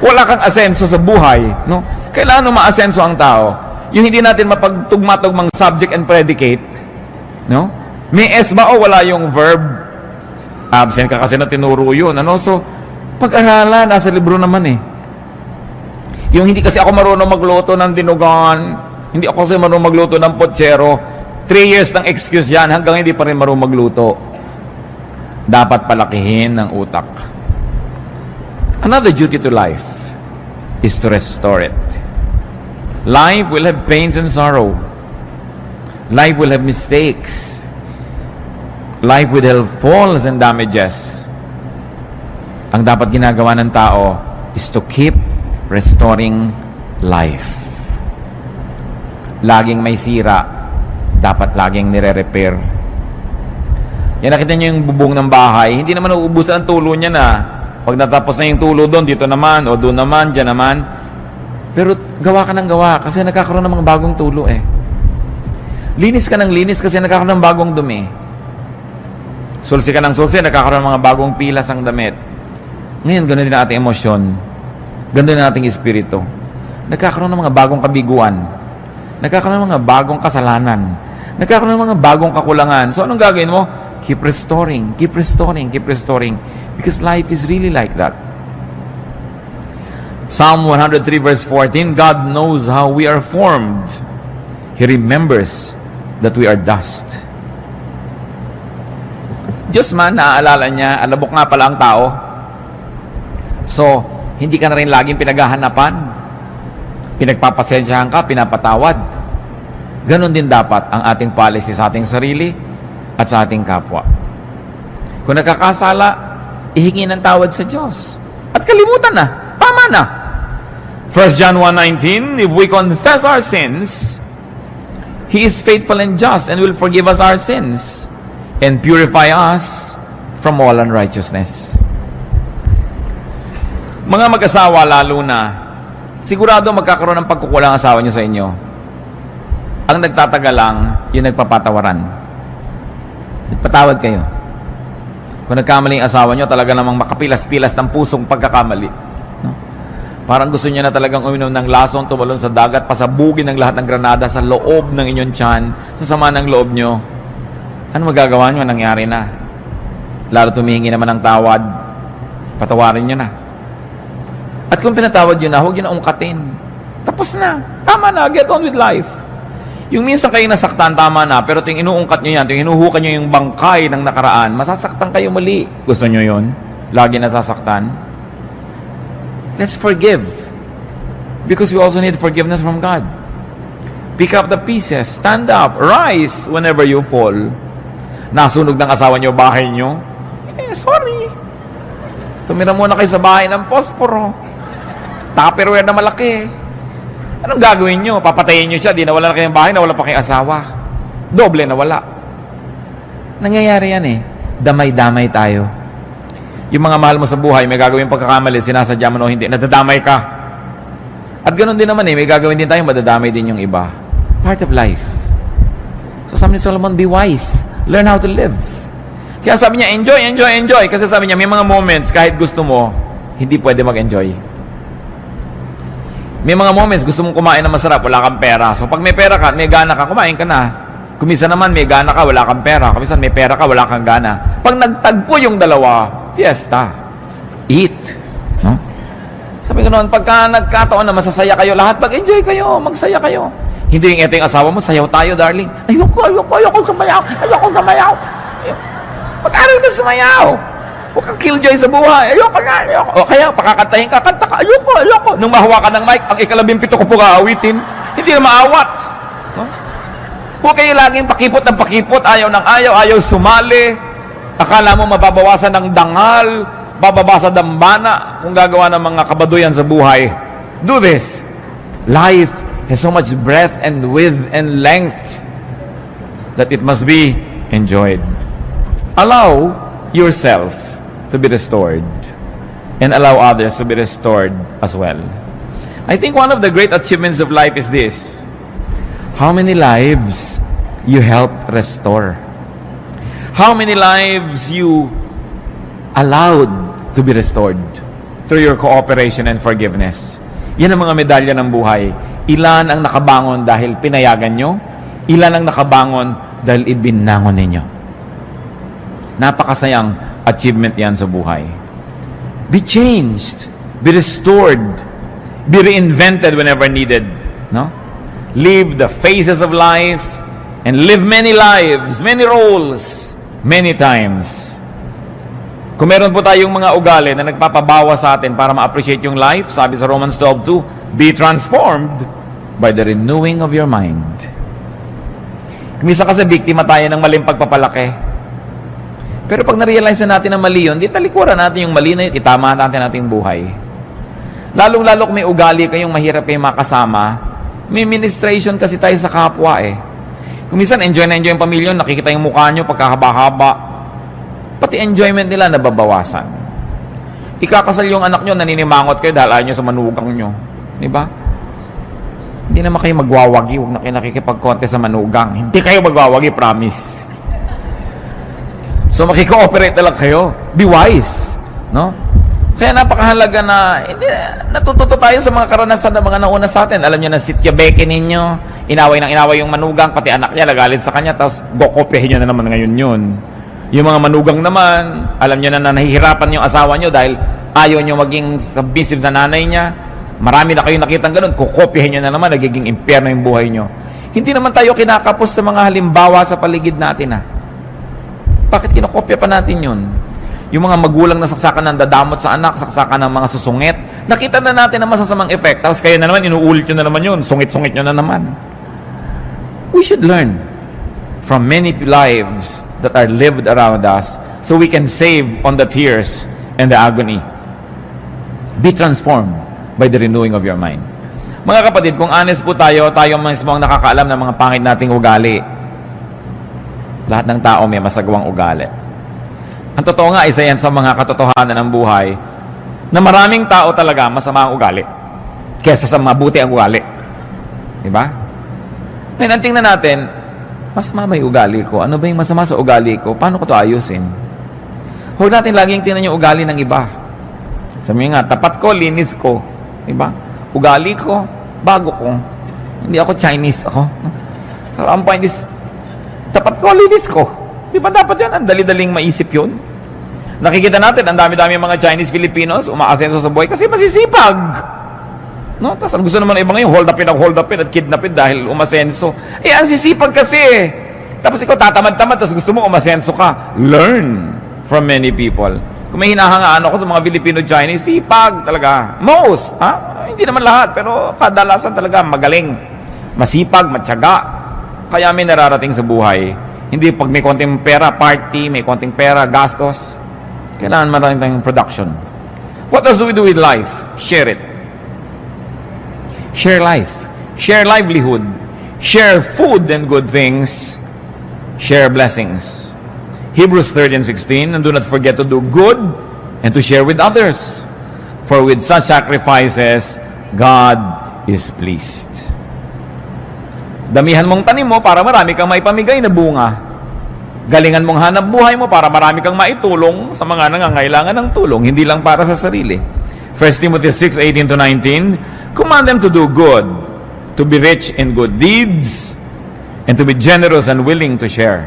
S1: Wala kang asenso sa buhay. No? Kailangan ma-asenso ang tao. Yung hindi natin mapagtugma-tugmang subject and predicate. No? May S ba o wala yung verb? Absent ka kasi na tinuro yun. Ano? So, pag-aralan, nasa libro naman eh. Yung hindi kasi ako marunong magluto ng dinugan, hindi ako kasi marunong magluto ng potsero, 3 years ng excuse yan, hanggang hindi pa rin marunong magluto. Dapat palakihin ng utak. Another duty to life is to restore it. Life will have pains and sorrow. Life will have mistakes. Life will have falls and damages. Ang dapat ginagawa ng tao is to keep restoring life. Laging may sira, dapat laging nire-repair. Yan, nakita nyo yung bubong ng bahay, hindi naman nauubusan ang tulo niya na. Pag natapos na yung tulo doon, dito naman, o doon naman, dyan naman. Pero gawa ka ng gawa kasi nagkakaroon ng mga bagong tulo eh. Linis ka ng linis kasi nagkakaroon ng bagong dumi. Sulsi ka ng sulsi, nagkakaroon ng mga bagong pilas ang damit. Ngayon, ganoon din ang ating emosyon. Ganoon din ang ating espiritu. Nagkakaroon ng mga bagong kabiguan. Nagkakaroon ng mga bagong kasalanan. Nagkakaroon ng mga bagong kakulangan. So, anong gagawin mo? Keep restoring, keep restoring, keep restoring. Because life is really like that. Psalm 103 verse 14, God knows how we are formed. He remembers that we are dust. Diyos man, naaalala niya, alabok nga pala ang tao. So, hindi ka na rin laging pinaghahanapan. Pinagpapasensyahan ka, pinapatawad. Ganon din dapat ang ating policy sa ating sarili at sa ating kapwa. Kung nakakasala, ihingi ng tawad sa Diyos. At kalimutan na. Tama na. 1 John 1:19, if we confess our sins, He is faithful and just and will forgive us our sins and purify us from all unrighteousness. Mga mag-asawa lalo na, sigurado magkakaroon ng pagkukulang asawa nyo sa inyo. Ang nagtatagal lang, yung nagpapatawaran. Nagpatawad kayo. Kung nagkamali ang asawa nyo, talaga namang makapilas-pilas ng pusong pagkakamali. No? Parang gusto niya na talagang uminom ng lason, tumalon sa dagat, pasabugin ng lahat ng granada sa loob ng inyong tiyan, sa sama ng loob nyo. Ano magagawa nyo? Nangyari na. Lalo tumihingi naman ng tawad, patawarin nyo na. At kung pinatawad nyo na, huwag nyo na ungkatin. Tapos na. Tama na. Get on with life. Yung minsan kayo nasaktan, tama na. Pero tuwing inuungkat nyo yan, tuwing hinuhukan nyo yung bangkay ng nakaraan, masasaktan kayo muli. Gusto nyo yun? Lagi nasasaktan? Let's forgive. Because we also need forgiveness from God. Pick up the pieces. Stand up. Rise whenever you fall. Nasunog ng asawa nyo bahay nyo? Sorry. Tumira muna kayo sa bahay ng posporo. Tupperware na malaki. Anong gagawin nyo? Papatayin nyo siya, di nawala na kayong bahay, nawala pa kayong asawa. Doble nawala. Nangyayari yan eh. Damay-damay tayo. Yung mga mahal mo sa buhay, may gagawin pagkakamali, sinasadya mo o hindi, nadadamay ka. At ganoon din naman eh, may gagawin din tayo, madadamay din yung iba. Part of life. So sabi ni Solomon, be wise. Learn how to live. Kaya sabi niya, enjoy, enjoy, enjoy. Kasi sabi niya, may mga moments, kahit gusto mo, hindi pwede mag-enjoy. May mga moments, gusto mong kumain na masarap, wala kang pera. So pag may pera ka, may gana ka, kumain ka na. Kuminsan naman, may gana ka, wala kang pera. Kuminsan, may pera ka, wala kang gana. Pag nagtagpo yung dalawa, fiesta. Eat. No? Sabi ko noon, pagka nagkataon na masasaya kayo lahat, mag-enjoy kayo, magsaya kayo. Hindi yung ito yung asawa mo, sayaw tayo, darling. Ayoko sumayaw. Mag-aral ka sumayaw. Huwag kang killjoy sa buhay. Ayoko nga, ayoko. O kaya, pakakantahin ka, kanta ka, ayoko. Nung mahawa ka ng mic, ang ika-17 ko po kaawitin. Hindi na maawat. No? Huwag kayo laging pakipot ng pakipot, ayaw ng ayaw sumali. Akala mo mababawasan ng dangal, bababa sa dambana, kung gagawa ng mga kabaduyan sa buhay. Do this. Life has so much breadth and width and length that it must be enjoyed. Allow yourself to be restored and allow others to be restored as well. I think one of the great achievements of life is this: how many lives you helped restore, how many lives you allowed to be restored through your cooperation and forgiveness. Yan ang mga medalya ng buhay. Ilan ang nakabangon dahil pinayagan nyo, ilan ang nakabangon dahil ibinangon ninyo. Napakasayang achievement yan sa buhay. Be changed, be restored, be reinvented whenever needed. No? Live the phases of life and live many lives, many roles, many times. Kung meron po tayong mga ugali na nagpapabawa sa atin para ma-appreciate yung life, sabi sa Romans 12:2, be transformed by the renewing of your mind. Kumisa kasi biktima tayo ng maling pagpapalaki. Pero pag na-realize na natin na mali yun, di talikuran natin yung mali na yun, itama natin yung buhay. Lalong-lalo kung may ugali kayong mahirap kayong makasama, may ministration kasi tayo sa kapwa eh. Kung minsan enjoy na enjoy yung pamilya, nakikita yung mukha nyo pagkahaba-haba, pati enjoyment nila nababawasan. Ikakasal yung anak nyo, naninimangot kayo dahil ayaw nyo sa manugang nyo. Diba? Hindi naman kayo magwawagi, huwag na kayo nakikipag-contest sa manugang. Hindi kayo magwawagi, promise. So makikooperate na lang kayo. Be wise. No? Kaya napakahalaga na natututo tayo sa mga karanasan ng mga nauna sa atin. Alam niyo na si Tiyabeke ninyo, inaway yung manugang, pati anak niya nagalit sa kanya, tapos gokopyahin niyo na naman ngayon yun. Yung mga manugang naman, alam niyo na nahihirapan yung asawa niyo dahil ayaw niyo maging submissive sa nanay niya. Marami na kayong nakitang ganun, kukopyahin niyo na naman, nagiging impyerno yung buhay niyo. Hindi naman tayo kinakapos sa mga halimbawa sa paligid natin Bakit kinokopya pa natin yun? Yung mga magulang na saksakan ng dadamot sa anak, saksakan ng mga susungit, nakita na natin ang masasamang effect. Tapos kayo na naman, inuulit nyo na naman yun, sungit-sungit nyo na naman. We should learn from many lives that are lived around us so we can save on the tears and the agony. Be transformed by the renewing of your mind. Mga kapatid, kung honest po tayo mismo ang nakakaalam ng mga pangit nating ugali. Lahat ng tao may masagawang ugali. Ang totoo nga, isa yan sa mga katotohanan ng buhay na maraming tao talaga masama ang ugali kesa sa mabuti ang ugali. Diba? Ngayon, ang tingnan natin, masama ba yung ugali ko? Ano ba yung masama sa ugali ko? Paano ko ito ayusin? Huwag natin laging tingnan yung ugali ng iba. Sabi nga, tapat ko, linis ko. Diba? Ugali ko, bago ko. Hindi ako Chinese ako. So, ang point is, tapat ko, linis ko. Di ba dapat yan? Ang dali-daling maisip yun. Nakikita natin, ang dami-dami mga Chinese Filipinos umaasenso sa buhay kasi masisipag. No? Tapos ang gusto naman ng iba ngayon, hold upin at kidnapin dahil umasenso. Ang sisipag kasi. Tapos ikaw tatamad-tamad, tapos gusto mo umasenso ka. Learn from many people. Kung may hinahangaan ako sa mga Filipino-Chinese, sipag talaga. Most. Hindi naman lahat, pero kadalasan talaga magaling. Masipag, matyaga. Kaya may nararating sa buhay. Hindi pag may konting pera, party, may konting pera, gastos. Kailangan maraming tayong production. What else do we do with life? Share it. Share life. Share livelihood. Share food and good things. Share blessings. Hebrews 13:16, and do not forget to do good and to share with others. For with such sacrifices, God is pleased. Damihan mong tanim mo para marami kang maipamigay na bunga. Galingan mong hanap buhay mo para marami kang maitulong sa mga nangangailangan ng tulong, hindi lang para sa sarili. 1 Timothy 6:18-19, command them to do good, to be rich in good deeds, and to be generous and willing to share.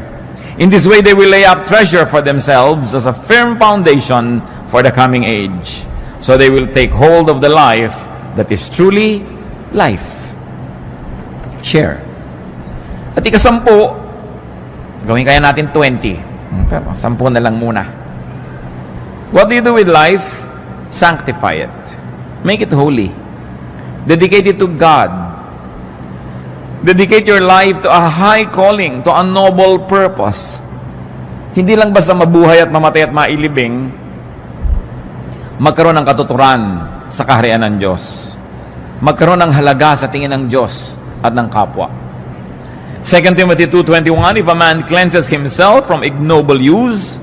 S1: In this way, they will lay up treasure for themselves as a firm foundation for the coming age. So they will take hold of the life that is truly life. Share. At ika-10, gawin kaya natin 20. Pero 10 na lang muna. What do you do with life? Sanctify it. Make it holy. Dedicate it to God. Dedicate your life to a high calling, to a noble purpose. Hindi lang basta mabuhay at mamatay at mailibing, magkaroon ng katuturan sa kaharian ng Diyos. Magkaroon ng halaga sa tingin ng Diyos at ng kapwa. 2 Timothy 2:21, if a man cleanses himself from ignoble use,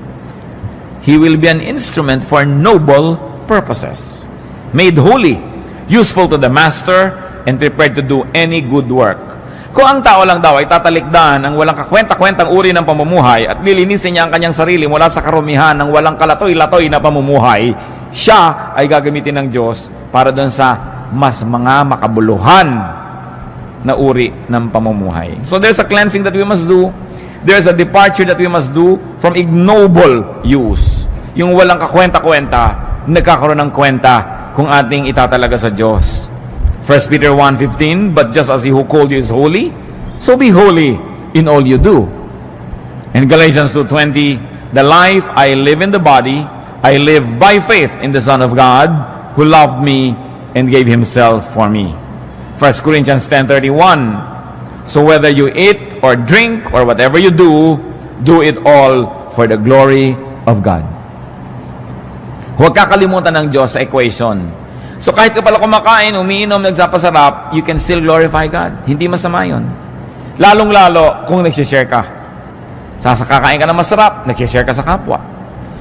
S1: he will be an instrument for noble purposes, made holy, useful to the master, and prepared to do any good work. Kung ang tao lang daw ay tatalikdan ng walang kakwenta-kwentang uri ng pamumuhay at lilinisin niya ang kanyang sarili mula sa karumihan ng walang kalatoy-latoy na pamumuhay, siya ay gagamitin ng Diyos para doon sa mas mga makabuluhan na uri ng pamumuhay. So there's a cleansing that we must do. There's a departure that we must do from ignoble use. Yung walang kakwenta-kwenta, nagkakaroon ng kwenta kung ating itatalaga sa Diyos. 1 Peter 1:15, but just as He who called you is holy, so be holy in all you do. And Galatians 2:20, the life I live in the body, I live by faith in the Son of God, who loved me and gave Himself for me. 1 Corinthians 10:31, so whether you eat or drink or whatever you do it all for the glory of God. Huwag kakalimutan ng Diyos sa equation. So kahit ka pala kumakain, umiinom, nagsapasarap, you can still glorify God. Hindi masama yun. Lalong-lalo kung nagsishare ka. Kakain ka na masarap, nagsishare ka sa kapwa.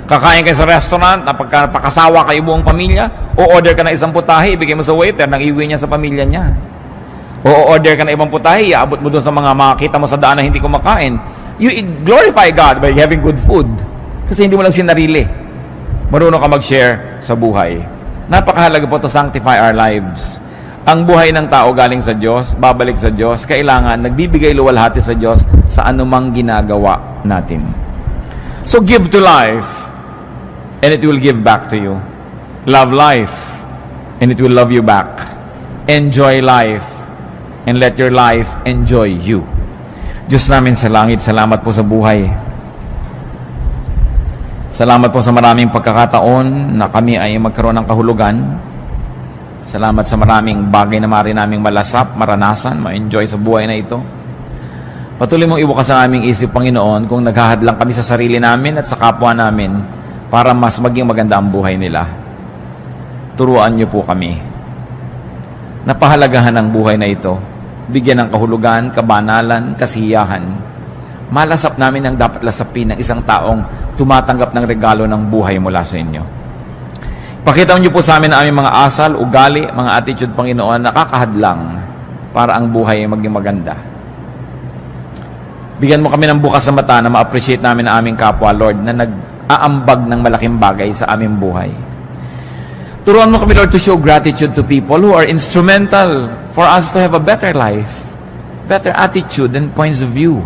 S1: Kakain ka sa restaurant, napakasawa kayo buong pamilya, o order ka na isang putahe, ibigay mo sa waiter, nang iuwi niya sa pamilya niya. O order ka na ibang putahe, iabot mo doon sa mga makakita mo sa daan na hindi kumakain. You glorify God by having good food. Kasi hindi mo lang sinarili. Marunong ka mag-share sa buhay. Napakahalaga po to sanctify our lives. Ang buhay ng tao galing sa Diyos, babalik sa Diyos, kailangan nagbibigay luwalhati sa Diyos sa anumang ginagawa natin. So give to life, and it will give back to you. Love life, and it will love you back. Enjoy life, and let your life enjoy you. Diyos namin sa langit, salamat po sa buhay. Salamat po sa maraming pagkakataon na kami ay magkaroon ng kahulugan. Salamat sa maraming bagay na maaari naming malasap, maranasan, ma-enjoy sa buhay na ito. Patuloy mong ibukas ang aming isip, Panginoon, kung naghahadlang kami sa sarili namin at sa kapwa namin para mas maging maganda ang buhay nila. Turuan niyo po kami. Napahalagahan ang buhay na ito. Bigyan ng kahulugan, kabanalan, kasiyahan. Malasap namin ang dapat lasapin ng isang taong tumatanggap ng regalo ng buhay mula sa inyo. Pakita niyo po sa amin ang aming mga asal, ugali, mga attitude, Panginoon, nakakahadlang para ang buhay ay maging maganda. Bigyan mo kami ng bukas sa mata na ma-appreciate namin ang aming kapwa, Lord, na nag-aambag ng malaking bagay sa aming buhay. Turuan mo kami, Lord, to show gratitude to people who are instrumental for us to have a better life, better attitude and points of view.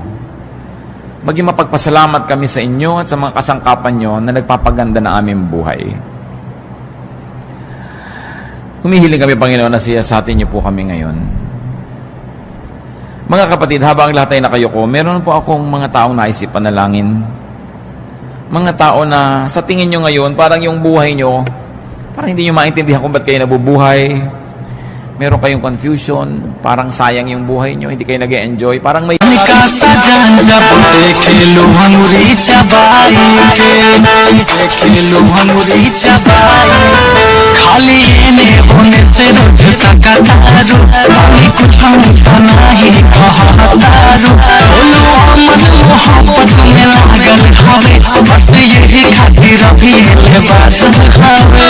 S1: Maging mapagpasalamat kami sa inyo at sa mga kasangkapan nyo na nagpapaganda ng aming buhay. Humihiling kami, Panginoon, na siyasatin niyo po kami ngayon. Mga kapatid, habang lahat ay nakayuko, meron po akong mga taong naisip panalangin. Mga tao na sa tingin nyo ngayon, parang yung buhay nyo, parang hindi nyo maintindihan kung ba't kayo nabubuhay. Meron kayong confusion, parang sayang yung buhay nyo, hindi kayo nag-e-enjoy, parang may...
S2: खाली एने होने से रोज का कतारू पानी कुछ मुझा नहीं कहतारू बोलो अमन मोहब्बत में लागल हवे बस यही खातिर अभी ले बादल हवे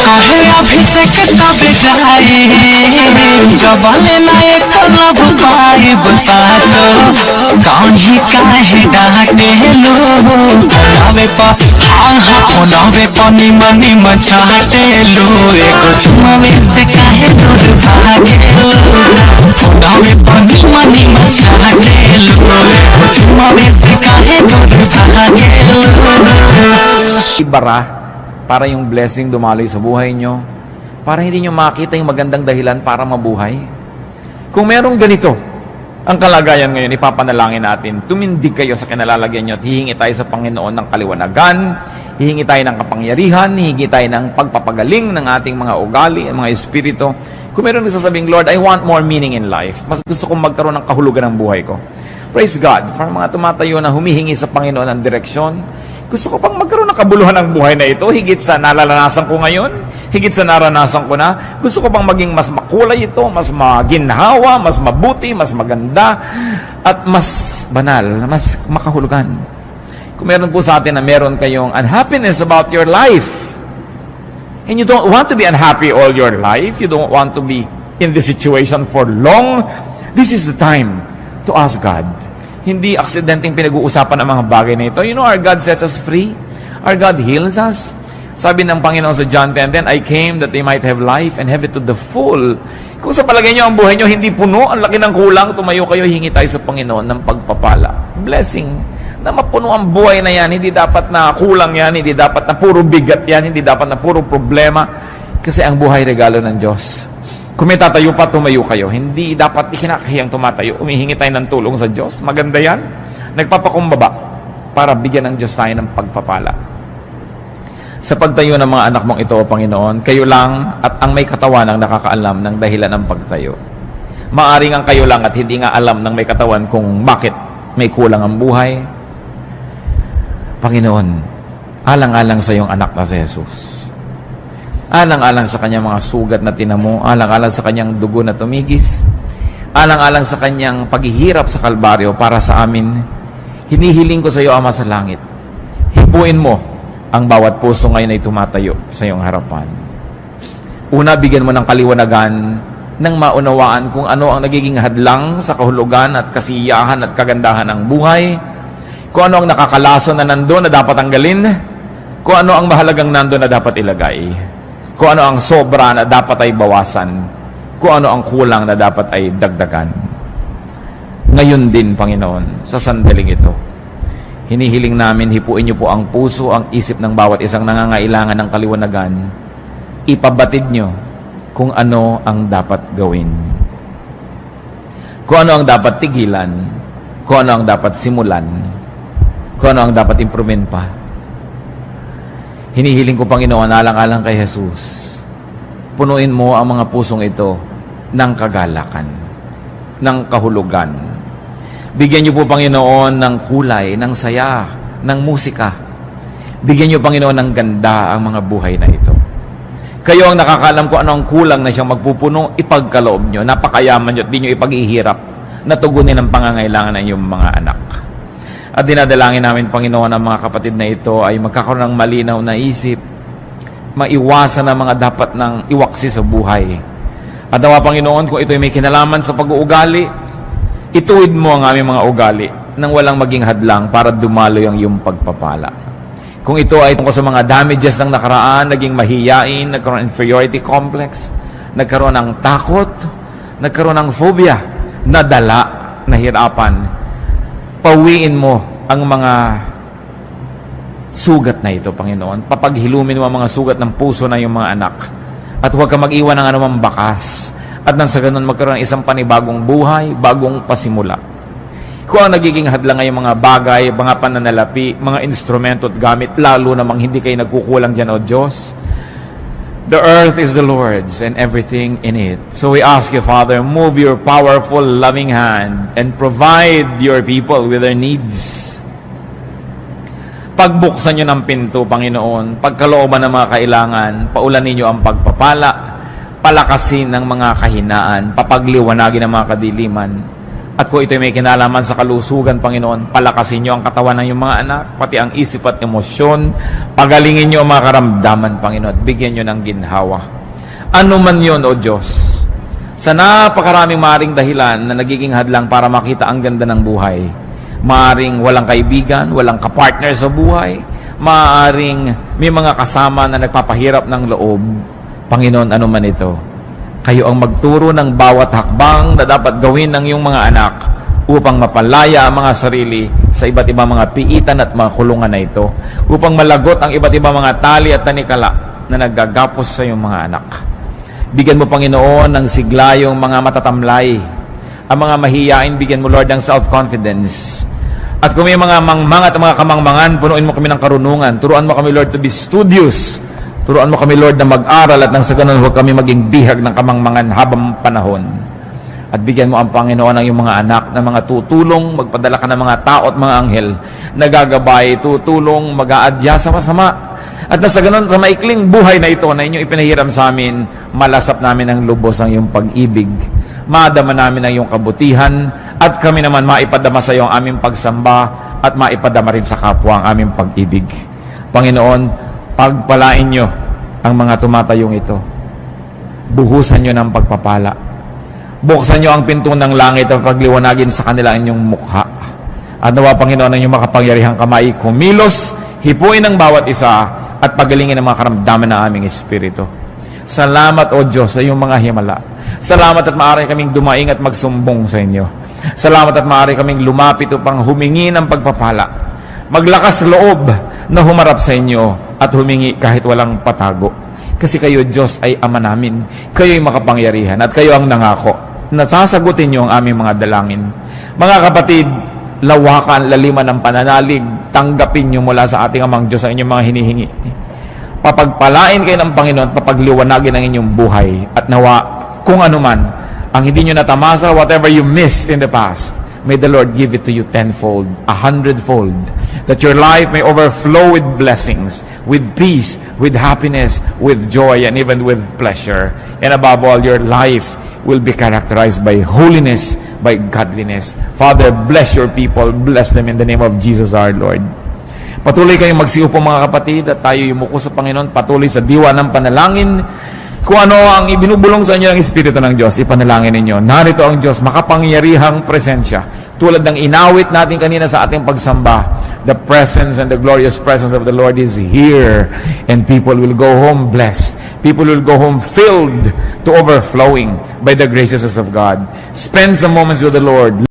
S2: सोहे अभी से कितना बेचाई जवाले नाए करब पाए बसातो काहे काहे डांटे लो हवे पा आहा फोनावे पानी मनी मचाटे लो एको चुमावे से काहे दूर भागे लो फोनावे पानी मनी मचाटे लो एको चुमावे से काहे दूर भागे लो.
S1: Ibara para yung blessing dumaloy sa buhay nyo, para hindi nyo makita yung magandang dahilan para mabuhay. Kung merong ganito ang kalagayan ngayon, ipapanalangin natin, tumindig kayo sa kinalalagyan nyo at hihingi tayo sa Panginoon ng kaliwanagan, Hihingi tayo ng kapangyarihan, hihingi tayo ng pagpapagaling ng ating mga ugali, mga espiritu. Kung meron nagsasabing, Lord, I want more meaning in life. Mas gusto kong magkaroon ng kahulugan ng buhay ko. Praise God. For mga tumatayo na humihingi sa Panginoon ng direksyon, gusto ko pang magkaroon ng kabuluhan ng buhay na ito, higit sa nalalasan ko ngayon, higit sa naranasan ko na. Gusto ko pang maging mas makulay ito, mas maginhawa, mas mabuti, mas maganda, at mas banal, mas makahulugan. Kung meron po sa atin na meron kayong unhappiness about your life, and you don't want to be unhappy all your life, you don't want to be in this situation for long, this is the time to ask God. Hindi aksidenteng pinag-uusapan ang mga bagay na ito. You know, our God sets us free. Our God heals us. Sabi ng Panginoon sa John 10:10, I came that they might have life and have it to the full. Kung sa palagay nyo ang buhay nyo hindi puno, ang laki ng kulang, tumayo kayo, hingi tayo sa Panginoon ng pagpapala. Blessing. Na mapuno ang buhay na yan, hindi dapat na kulang yan, hindi dapat na puro bigat yan, hindi dapat na puro problema. Kasi ang buhay regalo ng Diyos. Kung may tatayo pa, tumayo kayo. Hindi dapat ikinakahiyang tumatayo. Umihingi tayo ng tulong sa Diyos. Maganda yan. Nagpapakumbaba para bigyan ng Diyos tayo ng pagpapala. Sa pagtayo ng mga anak mong ito, Panginoon, kayo lang at ang may katawan ang nakakaalam ng dahilan ng pagtayo. Maaring ang kayo lang at hindi nga alam ng may katawan kung bakit may kulang ang buhay. Panginoon, alang-alang sa iyong anak na si Jesus. Alang-alang sa kanyang mga sugat na tinamo, alang-alang sa kanyang dugo na tumigis, alang-alang sa kanyang paghihirap sa Kalbaryo para sa amin, hinihiling ko sa iyo, Ama sa langit, hipuin mo ang bawat puso ngayon ay tumatayo sa iyong harapan. Una, bigyan mo ng kaliwanagan nang maunawaan kung ano ang nagiging hadlang sa kahulugan at kasiyahan at kagandahan ng buhay, kung ano ang nakakalason na nandun na dapat tanggalin, kung ano ang mahalagang nandun na dapat ilagay, kung ano ang sobra na dapat ay bawasan, kung ano ang kulang na dapat ay dagdagan. Ngayon din, Panginoon, sa sandaling ito, hinihiling namin, hipuin niyo po ang puso, ang isip ng bawat isang nangangailangan ng kaliwanagan. Ipabatid niyo kung ano ang dapat gawin. Kung ano ang dapat tigilan, kung ano ang dapat simulan, kung ano ang dapat improvein pa. Hinihiling ko, Panginoon, alang-alang kay Jesus, punuin mo ang mga pusong ito ng kagalakan, ng kahulugan. Bigyan niyo po, Panginoon, ng kulay, ng saya, ng musika. Bigyan niyo, Panginoon, ng ganda ang mga buhay na ito. Kayo ang nakakaalam kung ano ang kulang na siyang magpupuno, ipagkaloob niyo, napakayaman niyo at di niyo ipaghihirap na tugunin ang pangangailangan ng iyong mga anak. At dinadalangin namin, Panginoon, ang mga kapatid na ito ay magkakaroon ng malinaw na isip, maiwasan ang mga dapat ng iwaksi sa buhay. At nawa, Panginoon, kung ito ay may kinalaman sa pag-uugali, ituwid mo ang aming mga ugali nang walang maging hadlang para dumaloy ang iyong pagpapala. Kung ito ay tungkol sa mga damages ng nakaraan, naging mahiyain, nagkaroon ng inferiority complex, nagkaroon ng takot, nagkaroon ng phobia, nadala, nahirapan, pawiin mo ang mga sugat na ito, Panginoon. Papaghilumin mo ang mga sugat ng puso na iyong mga anak. At huwag ka mag-iwan ng anumang bakas. At nang sa ganun magkaroon ng isang panibagong buhay, bagong pasimula. Kung ang nagiging hadlang ay mga bagay, mga pananalapi, mga instrumento at gamit, lalo namang hindi kayo nagkukulang dyan, O Diyos. The earth is the Lord's and everything in it. So we ask you, Father, move your powerful, loving hand and provide your people with their needs. Pagbuksan nyo ng pinto, Panginoon, pagkalooban ng mga kailangan, paulanin nyo ang pagpapala, palakasin ng mga kahinaan, papagliwanagin ng mga kadiliman. At kung ito'y may kinalaman sa kalusugan, Panginoon, palakasin nyo ang katawan ng iyong mga anak, pati ang isip at emosyon, pagalingin nyo ang mga karamdaman, Panginoon, at bigyan nyo ng ginhawa. Ano man yun, O Diyos, sa napakaraming maaaring dahilan na nagiging hadlang para makita ang ganda ng buhay, maaaring walang kaibigan, walang kapartner sa buhay, maaaring may mga kasama na nagpapahirap ng loob, Panginoon, ano man ito, kayo ang magturo ng bawat hakbang na dapat gawin ng iyong mga anak upang mapalaya ang mga sarili sa iba't ibang mga piitan at mga kulungan na ito, upang malagot ang iba't ibang mga tali at tanikala na naggagapos sa iyong mga anak. Bigyan mo, Panginoon, ng sigla yung mga matatamlay, ang mga mahiyain, bigyan mo, Lord, ng self-confidence, At kung may mga mangmang at mga kamangmangan, punuin mo kami ng karunungan. Turuan mo kami, Lord, to be studious. Turuan mo kami, Lord, na mag-aral at nang sa ganun huwag kami maging bihag ng kamangmangan habang panahon. At bigyan mo ang Panginoon ng iyong mga anak na mga tutulong, magpadala ka ng mga tao at mga anghel na gagabay, tutulong, mag-aadya sa masama. At nasa ganun, sa maikling buhay na ito na inyong ipinahiram sa amin, malasap namin ang lubos ang iyong pag-ibig. Madama namin ang iyong kabutihan at kami naman maipadama sa iyo ang aming pagsamba at maipadama rin sa kapwa ang aming pag-ibig. Panginoon, pagpalain niyo ang mga tumatayong ito. Buhusan niyo ng pagpapala. Buksan niyo ang pinto ng langit at pagliwanagin sa kanila ang inyong mukha. At nawa, Panginoon, ang inyong makapangyarihang kamay, kumilos, hipuin ang bawat isa, at pagalingin ang mga karamdaman ng aming espiritu. Salamat, O Diyos, sa iyong mga himala. Salamat at maaari kaming dumaing at magsumbong sa inyo. Salamat at maaari kaming lumapit upang humingi ng pagpapala. Maglakas loob na humarap sa inyo at humingi kahit walang patago. Kasi kayo, Diyos, ay Ama namin. Kayo'y makapangyarihan at kayo ang nangako na sasagutin niyo ang aming mga dalangin. Mga kapatid, lawakan, laliman ng pananalig, tanggapin niyo mula sa ating Amang Diyos ang inyong mga hinihingi. Papagpalain kayo ng Panginoon, papagliwanagin ang inyong buhay. At nawa, kung ano man, ang hindi nyo natamasa, whatever you missed in the past, may the Lord give it to you tenfold, 100-fold, that your life may overflow with blessings, with peace, with happiness, with joy, and even with pleasure. And above all, your life will be characterized by holiness, by godliness. Father, bless your people. Bless them in the name of Jesus our Lord. Patuloy kayong magsiupo mga kapatid at tayo yumuko sa Panginoon. Patuloy sa diwa ng panalangin. Kung ano ang ibinubulong sa inyo ng Espiritu ng Diyos, ipanalangin ninyo. Narito ang Diyos, makapangyarihang presensya. Tulad ng inawit natin kanina sa ating pagsamba, the presence and the glorious presence of the Lord is here. And people will go home blessed. People will go home filled to overflowing by the graces of God. Spend some moments with the Lord.